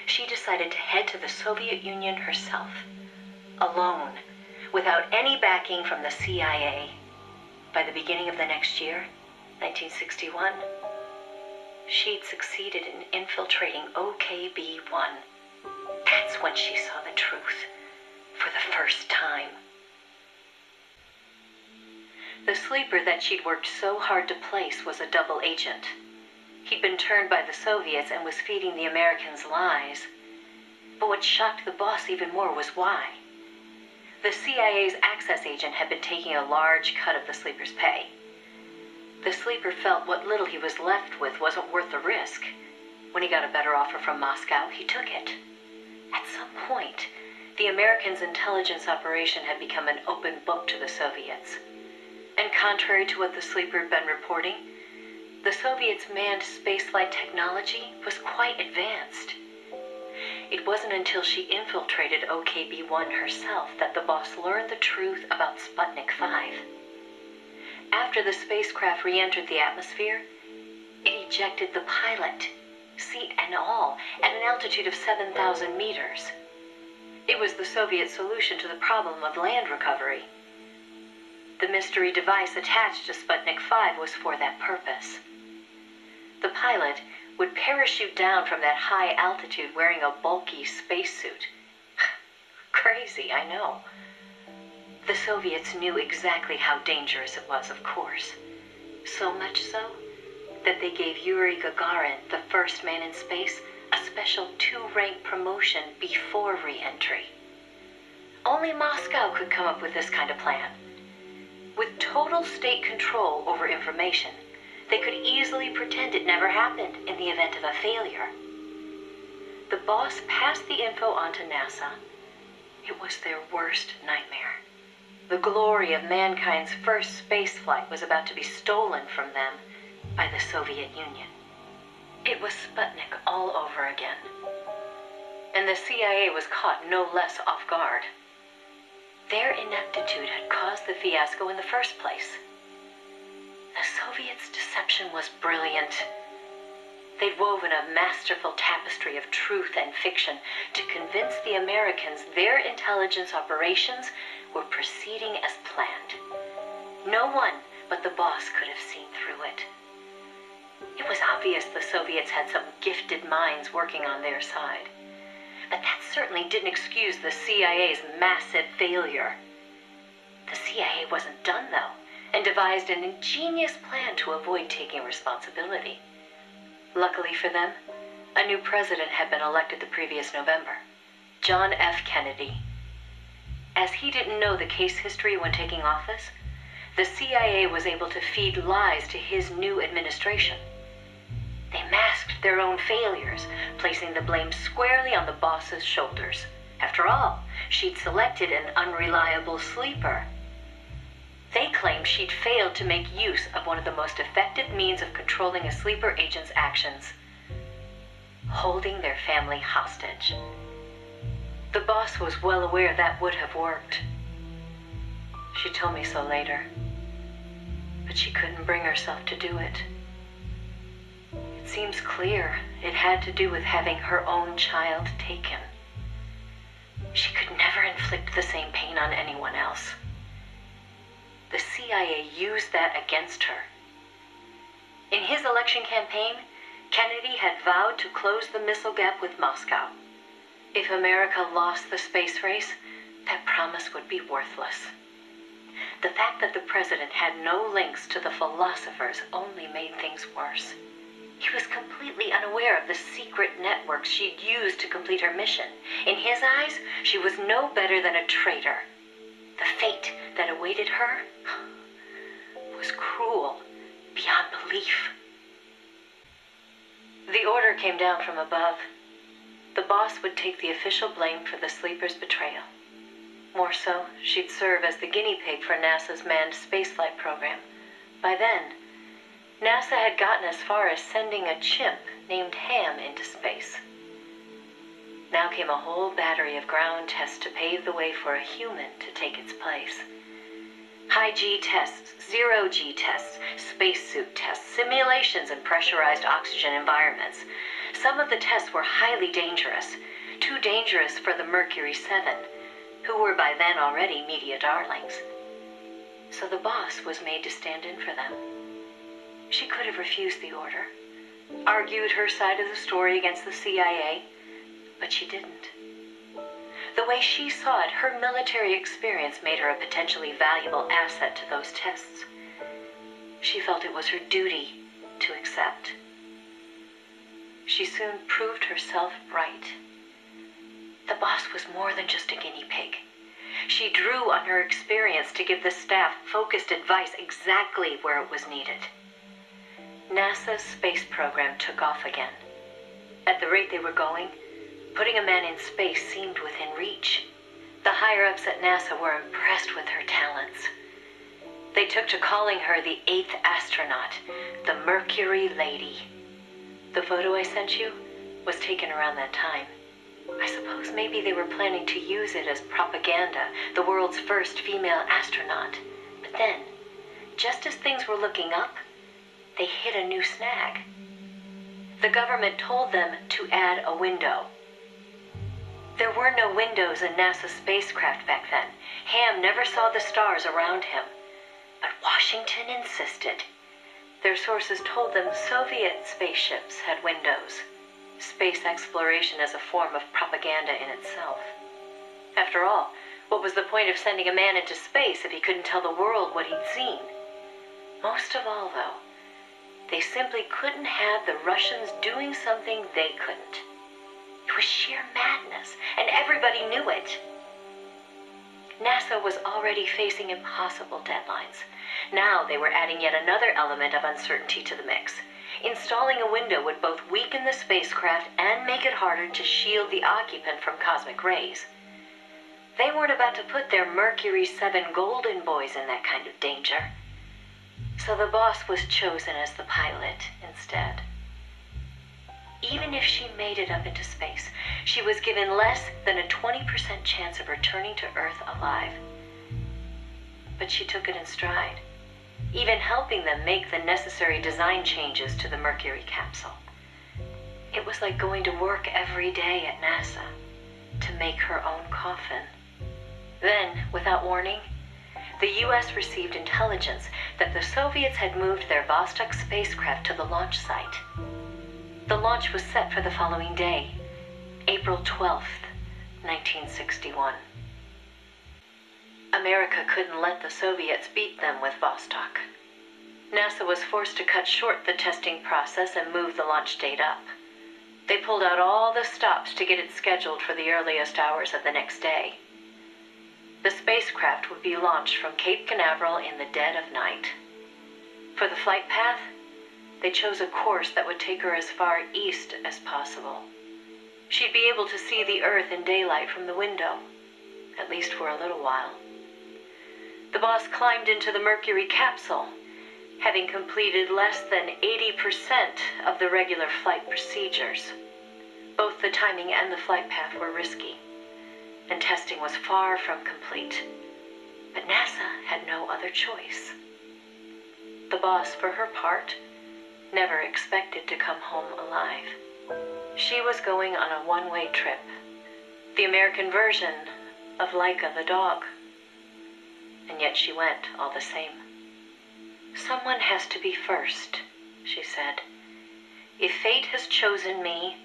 D: She decided to head to the Soviet Union herself, alone, without any backing from the CIA. By the beginning of the next year, 1961, she'd succeeded in infiltrating OKB-1. That's when she saw the truth, for the first time. The sleeper that she'd worked so hard to place was a double agent. He'd been turned by the Soviets and was feeding the Americans lies. But what shocked the boss even more was why. The CIA's access agent had been taking a large cut of the sleeper's pay. The sleeper felt what little he was left with wasn't worth the risk. When he got a better offer from Moscow, he took it. At some point, the Americans' intelligence operation had become an open book to the Soviets. And contrary to what the sleeper had been reporting, the Soviets' manned spaceflight technology was quite advanced. It wasn't until she infiltrated OKB-1 herself that the boss learned the truth about Sputnik 5. After the spacecraft re-entered the atmosphere, it ejected the pilot, seat and all, at an altitude of 7,000 meters. It was the Soviet solution to the problem of land recovery. The mystery device attached to Sputnik 5 was for that purpose. The pilot would parachute down from that high altitude wearing a bulky spacesuit. Crazy, I know. The Soviets knew exactly how dangerous it was, of course. So much so that they gave Yuri Gagarin, the first man in space, a special 2-rank promotion before re-entry. Only Moscow could come up with this kind of plan. With total state control over information, they could easily pretend it never happened in the event of a failure. The boss passed the info on to NASA. It was their worst nightmare. The glory of mankind's first spaceflight was about to be stolen from them by the Soviet Union. It was Sputnik all over again. And the CIA was caught no less off guard. Their ineptitude had caused the fiasco in the first place. The Soviets' deception was brilliant. They'd woven a masterful tapestry of truth and fiction to convince the Americans their intelligence operations were proceeding as planned. No one but the boss could have seen through it. It was obvious the Soviets had some gifted minds working on their side. But that certainly didn't excuse the CIA's massive failure. The CIA wasn't done, though, and devised an ingenious plan to avoid taking responsibility. Luckily for them, a new president had been elected the previous November, John F. Kennedy. As he didn't know the case history when taking office, the CIA was able to feed lies to his new administration. They masked their own failures, placing the blame squarely on the boss's shoulders. After all, she'd selected an unreliable sleeper. They claimed she'd failed to make use of one of the most effective means of controlling a sleeper agent's actions: holding their family hostage. The boss was well aware that would have worked. She told me so later, but she couldn't bring herself to do it. It seems clear it had to do with having her own child taken. She could never inflict the same pain on anyone else. The CIA used that against her, In his election campaign, Kennedy had vowed to close the missile gap with Moscow. If America lost the space race, that promise would be worthless. The fact that the president had no links to the philosophers only made things worse. He was completely unaware of the secret networks she'd used to complete her mission. In his eyes, she was no better than a traitor. The fate that awaited her was cruel beyond belief. The order came down from above. The boss would take the official blame for the sleeper's betrayal. More so, she'd serve as the guinea pig for NASA's manned spaceflight program. By then, NASA had gotten as far as sending a chimp named Ham into space. Now came a whole battery of ground tests to pave the way for a human to take its place. High-G tests, zero-G tests, spacesuit tests, simulations in pressurized oxygen environments. Some of the tests were highly dangerous, too dangerous for the Mercury 7, who were by then already media darlings. So the boss was made to stand in for them. She could have refused the order, argued her side of the story against the CIA, but she didn't. The way she saw it, her military experience made her a potentially valuable asset to those tests. She felt it was her duty to accept. She soon proved herself right. The boss was more than just a guinea pig. She drew on her experience to give the staff focused advice exactly where it was needed. NASA's space program took off again. At the rate they were going, putting a man in space seemed within reach. The higher-ups at NASA were impressed with her talents. They took to calling her the 8th astronaut, the Mercury Lady. The photo I sent you was taken around that time. I suppose maybe they were planning to use it as propaganda, the world's first female astronaut. But then, just as things were looking up, they hit a new snag. The government told them to add a window. There were no windows in NASA's spacecraft back then. Ham never saw the stars around him. But Washington insisted. Their sources told them Soviet spaceships had windows. Space exploration as a form of propaganda in itself. After all, what was the point of sending a man into space if he couldn't tell the world what he'd seen? Most of all, though, they simply couldn't have the Russians doing something they couldn't. It was sheer madness, and everybody knew it. NASA was already facing impossible deadlines. Now they were adding yet another element of uncertainty to the mix. Installing a window would both weaken the spacecraft and make it harder to shield the occupant from cosmic rays. They weren't about to put their Mercury 7 golden boys in that kind of danger. So the boss was chosen as the pilot instead. Even if she made it up into space, she was given less than a 20% chance of returning to Earth alive. But she took it in stride, even helping them make the necessary design changes to the Mercury capsule. It was like going to work every day at NASA to make her own coffin. Then, without warning, the U.S. received intelligence that the Soviets had moved their Vostok spacecraft to the launch site. The launch was set for the following day, April 12th, 1961. America couldn't let the Soviets beat them with Vostok. NASA was forced to cut short the testing process and move the launch date up. They pulled out all the stops to get it scheduled for the earliest hours of the next day. The spacecraft would be launched from Cape Canaveral in the dead of night. For the flight path, they chose a course that would take her as far east as possible. She'd be able to see the Earth in daylight from the window, at least for a little while. The boss climbed into the Mercury capsule, having completed less than 80% of the regular flight procedures. Both the timing and the flight path were risky, and testing was far from complete. But NASA had no other choice. The boss, for her part, never expected to come home alive. She was going on a one-way trip, the American version of Laika the dog. And yet she went all the same. Someone has to be first, she said. "If fate has chosen me,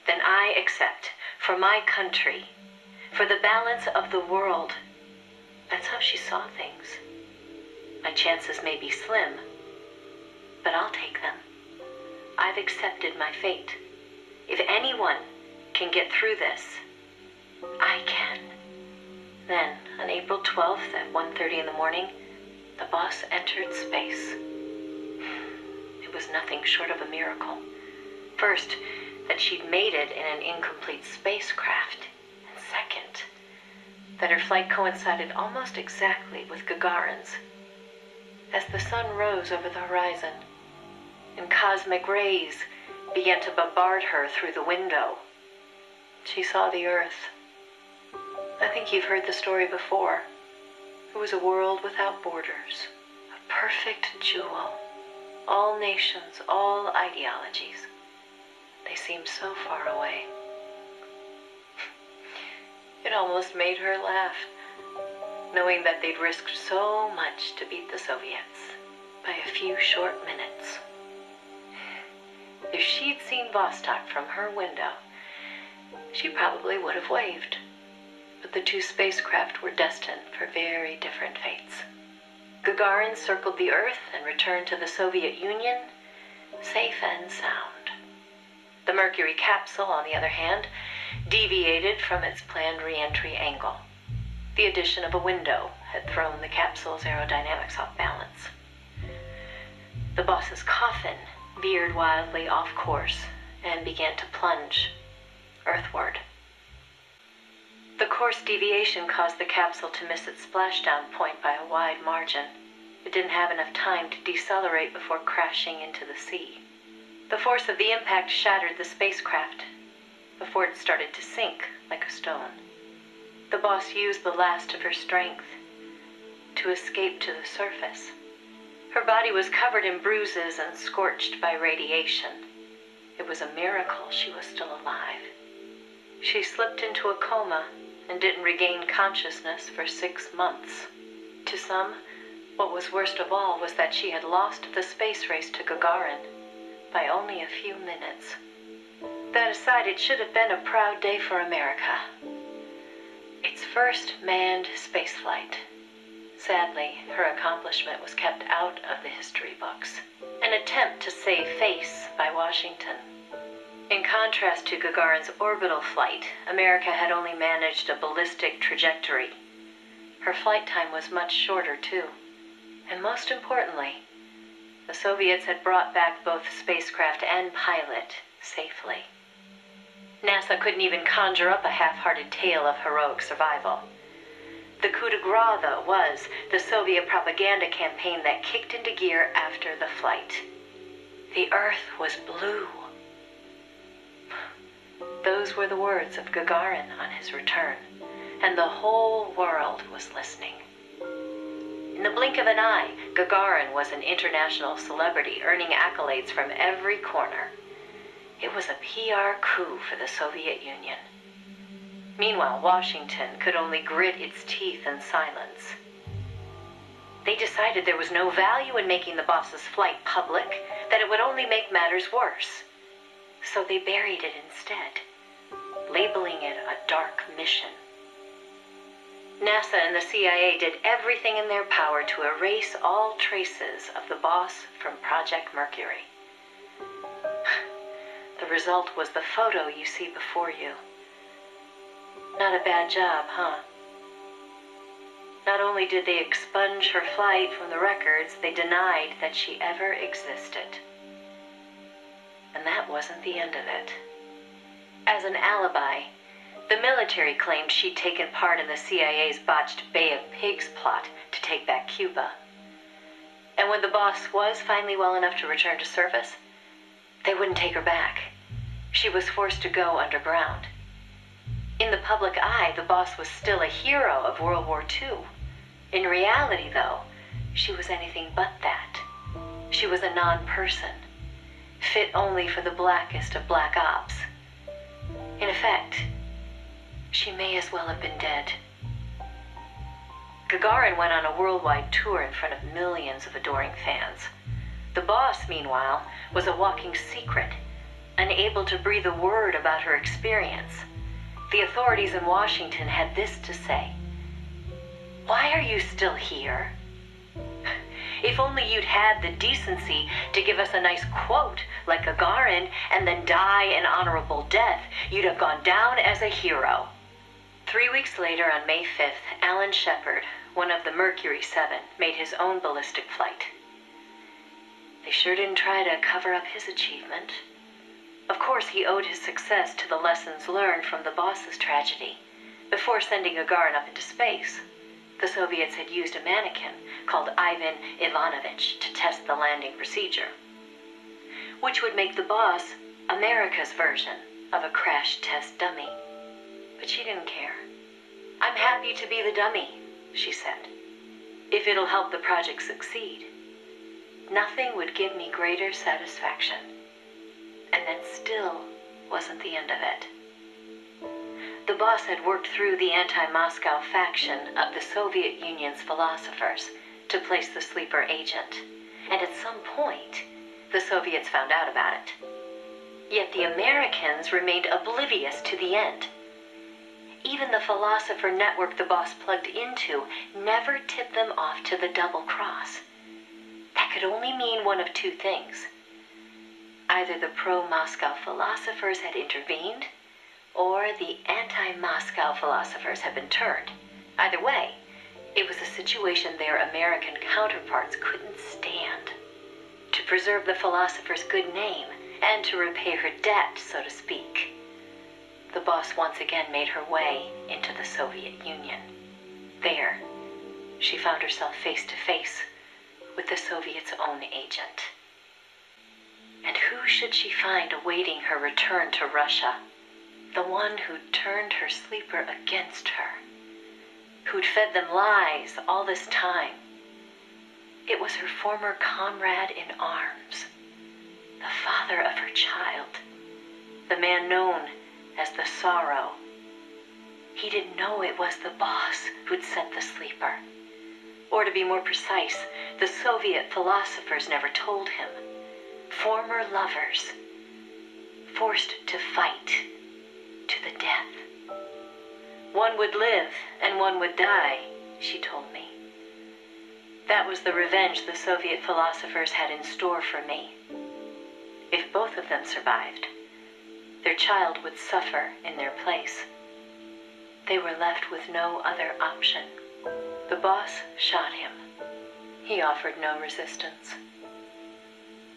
D: then I accept. For my country, for the balance of the world." That's how she saw things. My chances may be slim, but I'll take them. I've accepted my fate. If anyone can get through this, I can. Then, on April 12th at 1:30 in the morning, the boss entered space. It was nothing short of a miracle. First, that she'd made it in an incomplete spacecraft. And second, that her flight coincided almost exactly with Gagarin's. As the sun rose over the horizon, and cosmic rays began to bombard her through the window, she saw the Earth. I think you've heard the story before. It was a world without borders, a perfect jewel. All nations, all ideologies. They seemed so far away. It almost made her laugh, knowing that they'd risked so much to beat the Soviets by a few short minutes. If she'd seen Vostok from her window, she probably would have waved. But the two spacecraft were destined for very different fates. Gagarin circled the Earth and returned to the Soviet Union, safe and sound. The Mercury capsule, on the other hand, deviated from its planned re-entry angle. The addition of a window had thrown the capsule's aerodynamics off balance. The boss's coffin veered wildly off course and began to plunge earthward. The course deviation caused the capsule to miss its splashdown point by a wide margin. It didn't have enough time to decelerate before crashing into the sea. The force of the impact shattered the spacecraft before it started to sink like a stone. The boss used the last of her strength to escape to the surface. Her body was covered in bruises and scorched by radiation. It was a miracle she was still alive. She slipped into a coma and didn't regain consciousness for 6 months. To some, what was worst of all was that she had lost the space race to Gagarin by only a few minutes. That aside, it should have been a proud day for America. Its first manned spaceflight. Sadly, her accomplishment was kept out of the history books. An attempt to save face by Washington. In contrast to Gagarin's orbital flight, America had only managed a ballistic trajectory. Her flight time was much shorter, too. And most importantly, the Soviets had brought back both spacecraft and pilot safely. NASA couldn't even conjure up a half-hearted tale of heroic survival. The coup de grace, though, was the Soviet propaganda campaign that kicked into gear after the flight. The Earth was blue. Those were the words of Gagarin on his return, and the whole world was listening. In the blink of an eye, Gagarin was an international celebrity, earning accolades from every corner. It was a PR coup for the Soviet Union. Meanwhile, Washington could only grit its teeth in silence. They decided there was no value in making the boss's flight public, that it would only make matters worse. So they buried it instead, labeling it a dark mission. NASA and the CIA did everything in their power to erase all traces of the boss from Project Mercury. The result was the photo you see before you. Not a bad job, huh? Not only did they expunge her flight from the records, they denied that she ever existed. And that wasn't the end of it. As an alibi, the military claimed she'd taken part in the CIA's botched Bay of Pigs plot to take back Cuba. And when the boss was finally well enough to return to service, they wouldn't take her back. She was forced to go underground. In the public eye, the boss was still a hero of World War II. In reality, though, she was anything but that. She was a non-person, fit only for the blackest of black ops. In effect, she may as well have been dead. Gagarin went on a worldwide tour in front of millions of adoring fans. The boss, meanwhile, was a walking secret, unable to breathe a word about her experience. The authorities in Washington had this to say: "Why are you still here? If only you'd had the decency to give us a nice quote like Gagarin and then die an honorable death, you'd have gone down as a hero." 3 weeks later, on May 5th, Alan Shepard, one of the Mercury 7, made his own ballistic flight. They sure didn't try to cover up his achievement. Of course, he owed his success to the lessons learned from the boss's tragedy. Before sending Gagarin up into space, the Soviets had used a mannequin called Ivan Ivanovich to test the landing procedure, which would make the boss America's version of a crash test dummy. But she didn't care. "I'm happy to be the dummy," she said, "if it'll help the project succeed. Nothing would give me greater satisfaction." And that still wasn't the end of it. The boss had worked through the anti-Moscow faction of the Soviet Union's philosophers to place the sleeper agent, and at some point, the Soviets found out about it. Yet the Americans remained oblivious to the end. Even the philosopher network the boss plugged into never tipped them off to the double cross. That could only mean one of two things. Either the pro-Moscow philosophers had intervened, or the anti-Moscow philosophers had been turned. Either way, it was a situation their American counterparts couldn't stand. To preserve the philosopher's good name and to repay her debt, so to speak, the boss once again made her way into the Soviet Union. There, she found herself face to face with the Soviets' own agent. And who should she find awaiting her return to Russia? The one who'd turned her sleeper against her, who'd fed them lies all this time. It was her former comrade in arms, the father of her child, the man known as the Sorrow. He didn't know it was the boss who'd sent the sleeper. Or to be more precise, the Soviet philosophers never told him. Former lovers, forced to fight to the death. One would live and one would die, she told me. That was the revenge the Soviet philosophers had in store for me. If both of them survived, their child would suffer in their place. They were left with no other option. The boss shot him. He offered no resistance.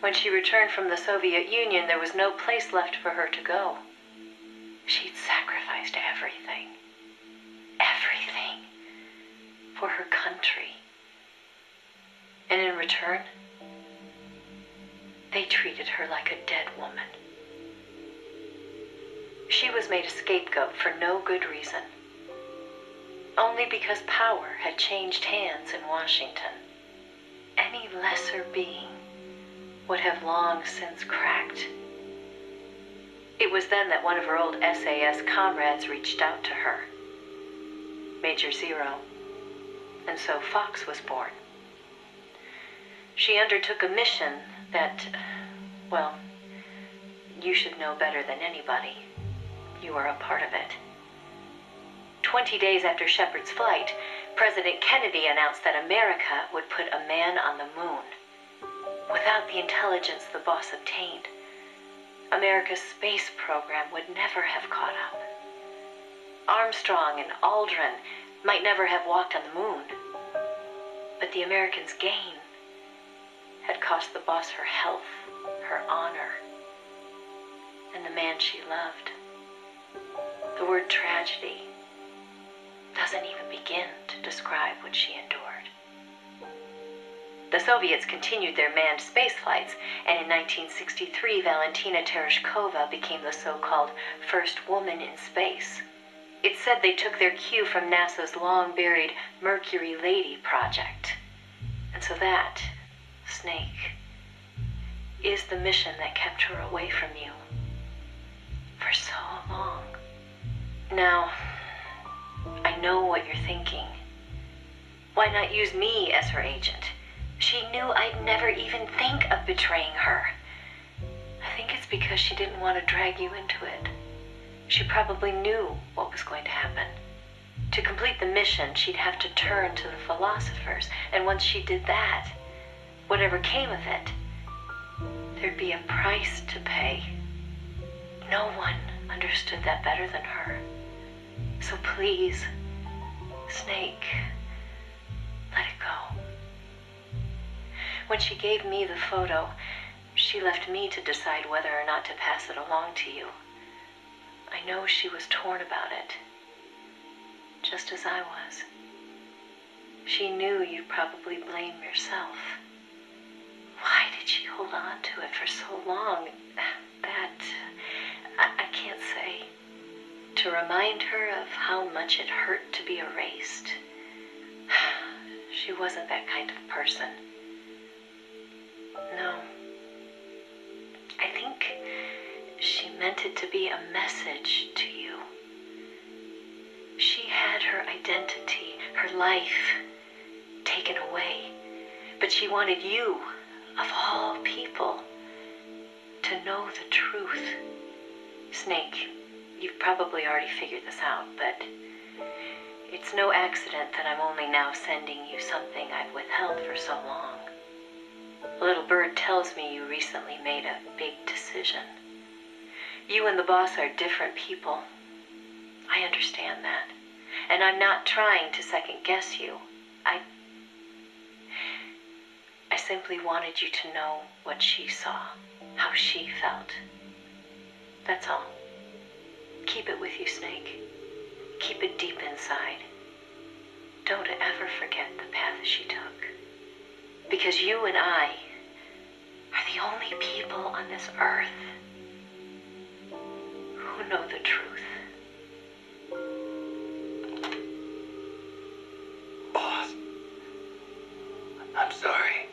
D: When she returned from the Soviet Union, there was no place left for her to go. She'd sacrificed everything. Everything. For her country. And in return, they treated her like a dead woman. She was made a scapegoat for no good reason. Only because power had changed hands in Washington. Any lesser being would have long since cracked. It was then that one of her old SAS comrades reached out to her, Major Zero, and so Fox was born. She undertook a mission that, well, you should know better than anybody. You were a part of it. 20 days after Shepard's flight, President Kennedy announced that America would put a man on the moon. Without the intelligence the boss obtained, America's space program would never have caught up. Armstrong and Aldrin might never have walked on the moon, but the Americans' gain had cost the boss her health, her honor, and the man she loved. The word tragedy doesn't even begin to describe what she endured. The Soviets continued their manned space flights, and in 1963, Valentina Tereshkova became the so-called first woman in space. It's said they took their cue from NASA's long-buried Mercury Lady project. And so that, Snake, is the mission that kept her away from you for so long. Now, I know what you're thinking. Why not use me as her agent? She knew I'd never even think of betraying her. I think it's because she didn't want to drag you into it. She probably knew what was going to happen. To complete the mission, she'd have to turn to the philosophers, and once she did that, whatever came of it, there'd be a price to pay. No one understood that better than her. So please, Snake, let it go. When she gave me the photo, she left me to decide whether or not to pass it along to you. I know she was torn about it, just as I was. She knew you'd probably blame yourself. Why did she hold on to it for so long? That, I can't say. To remind her of how much it hurt to be erased. She wasn't that kind of person. No. I think she meant it to be a message to you. She had her identity, her life, taken away. But she wanted you, of all people, to know the truth. Snake, you've probably already figured this out, but it's no accident that I'm only now sending you something I've withheld for so long. A little bird tells me you recently made a big decision. You and the boss are different people. I understand that. And I'm not trying to second guess you. I simply wanted you to know what she saw, how she felt. That's all. Keep it with you, Snake. Keep it deep inside. Don't ever forget the path she took. Because you and I are the only people on this earth who know the truth.
E: Boss, I'm sorry.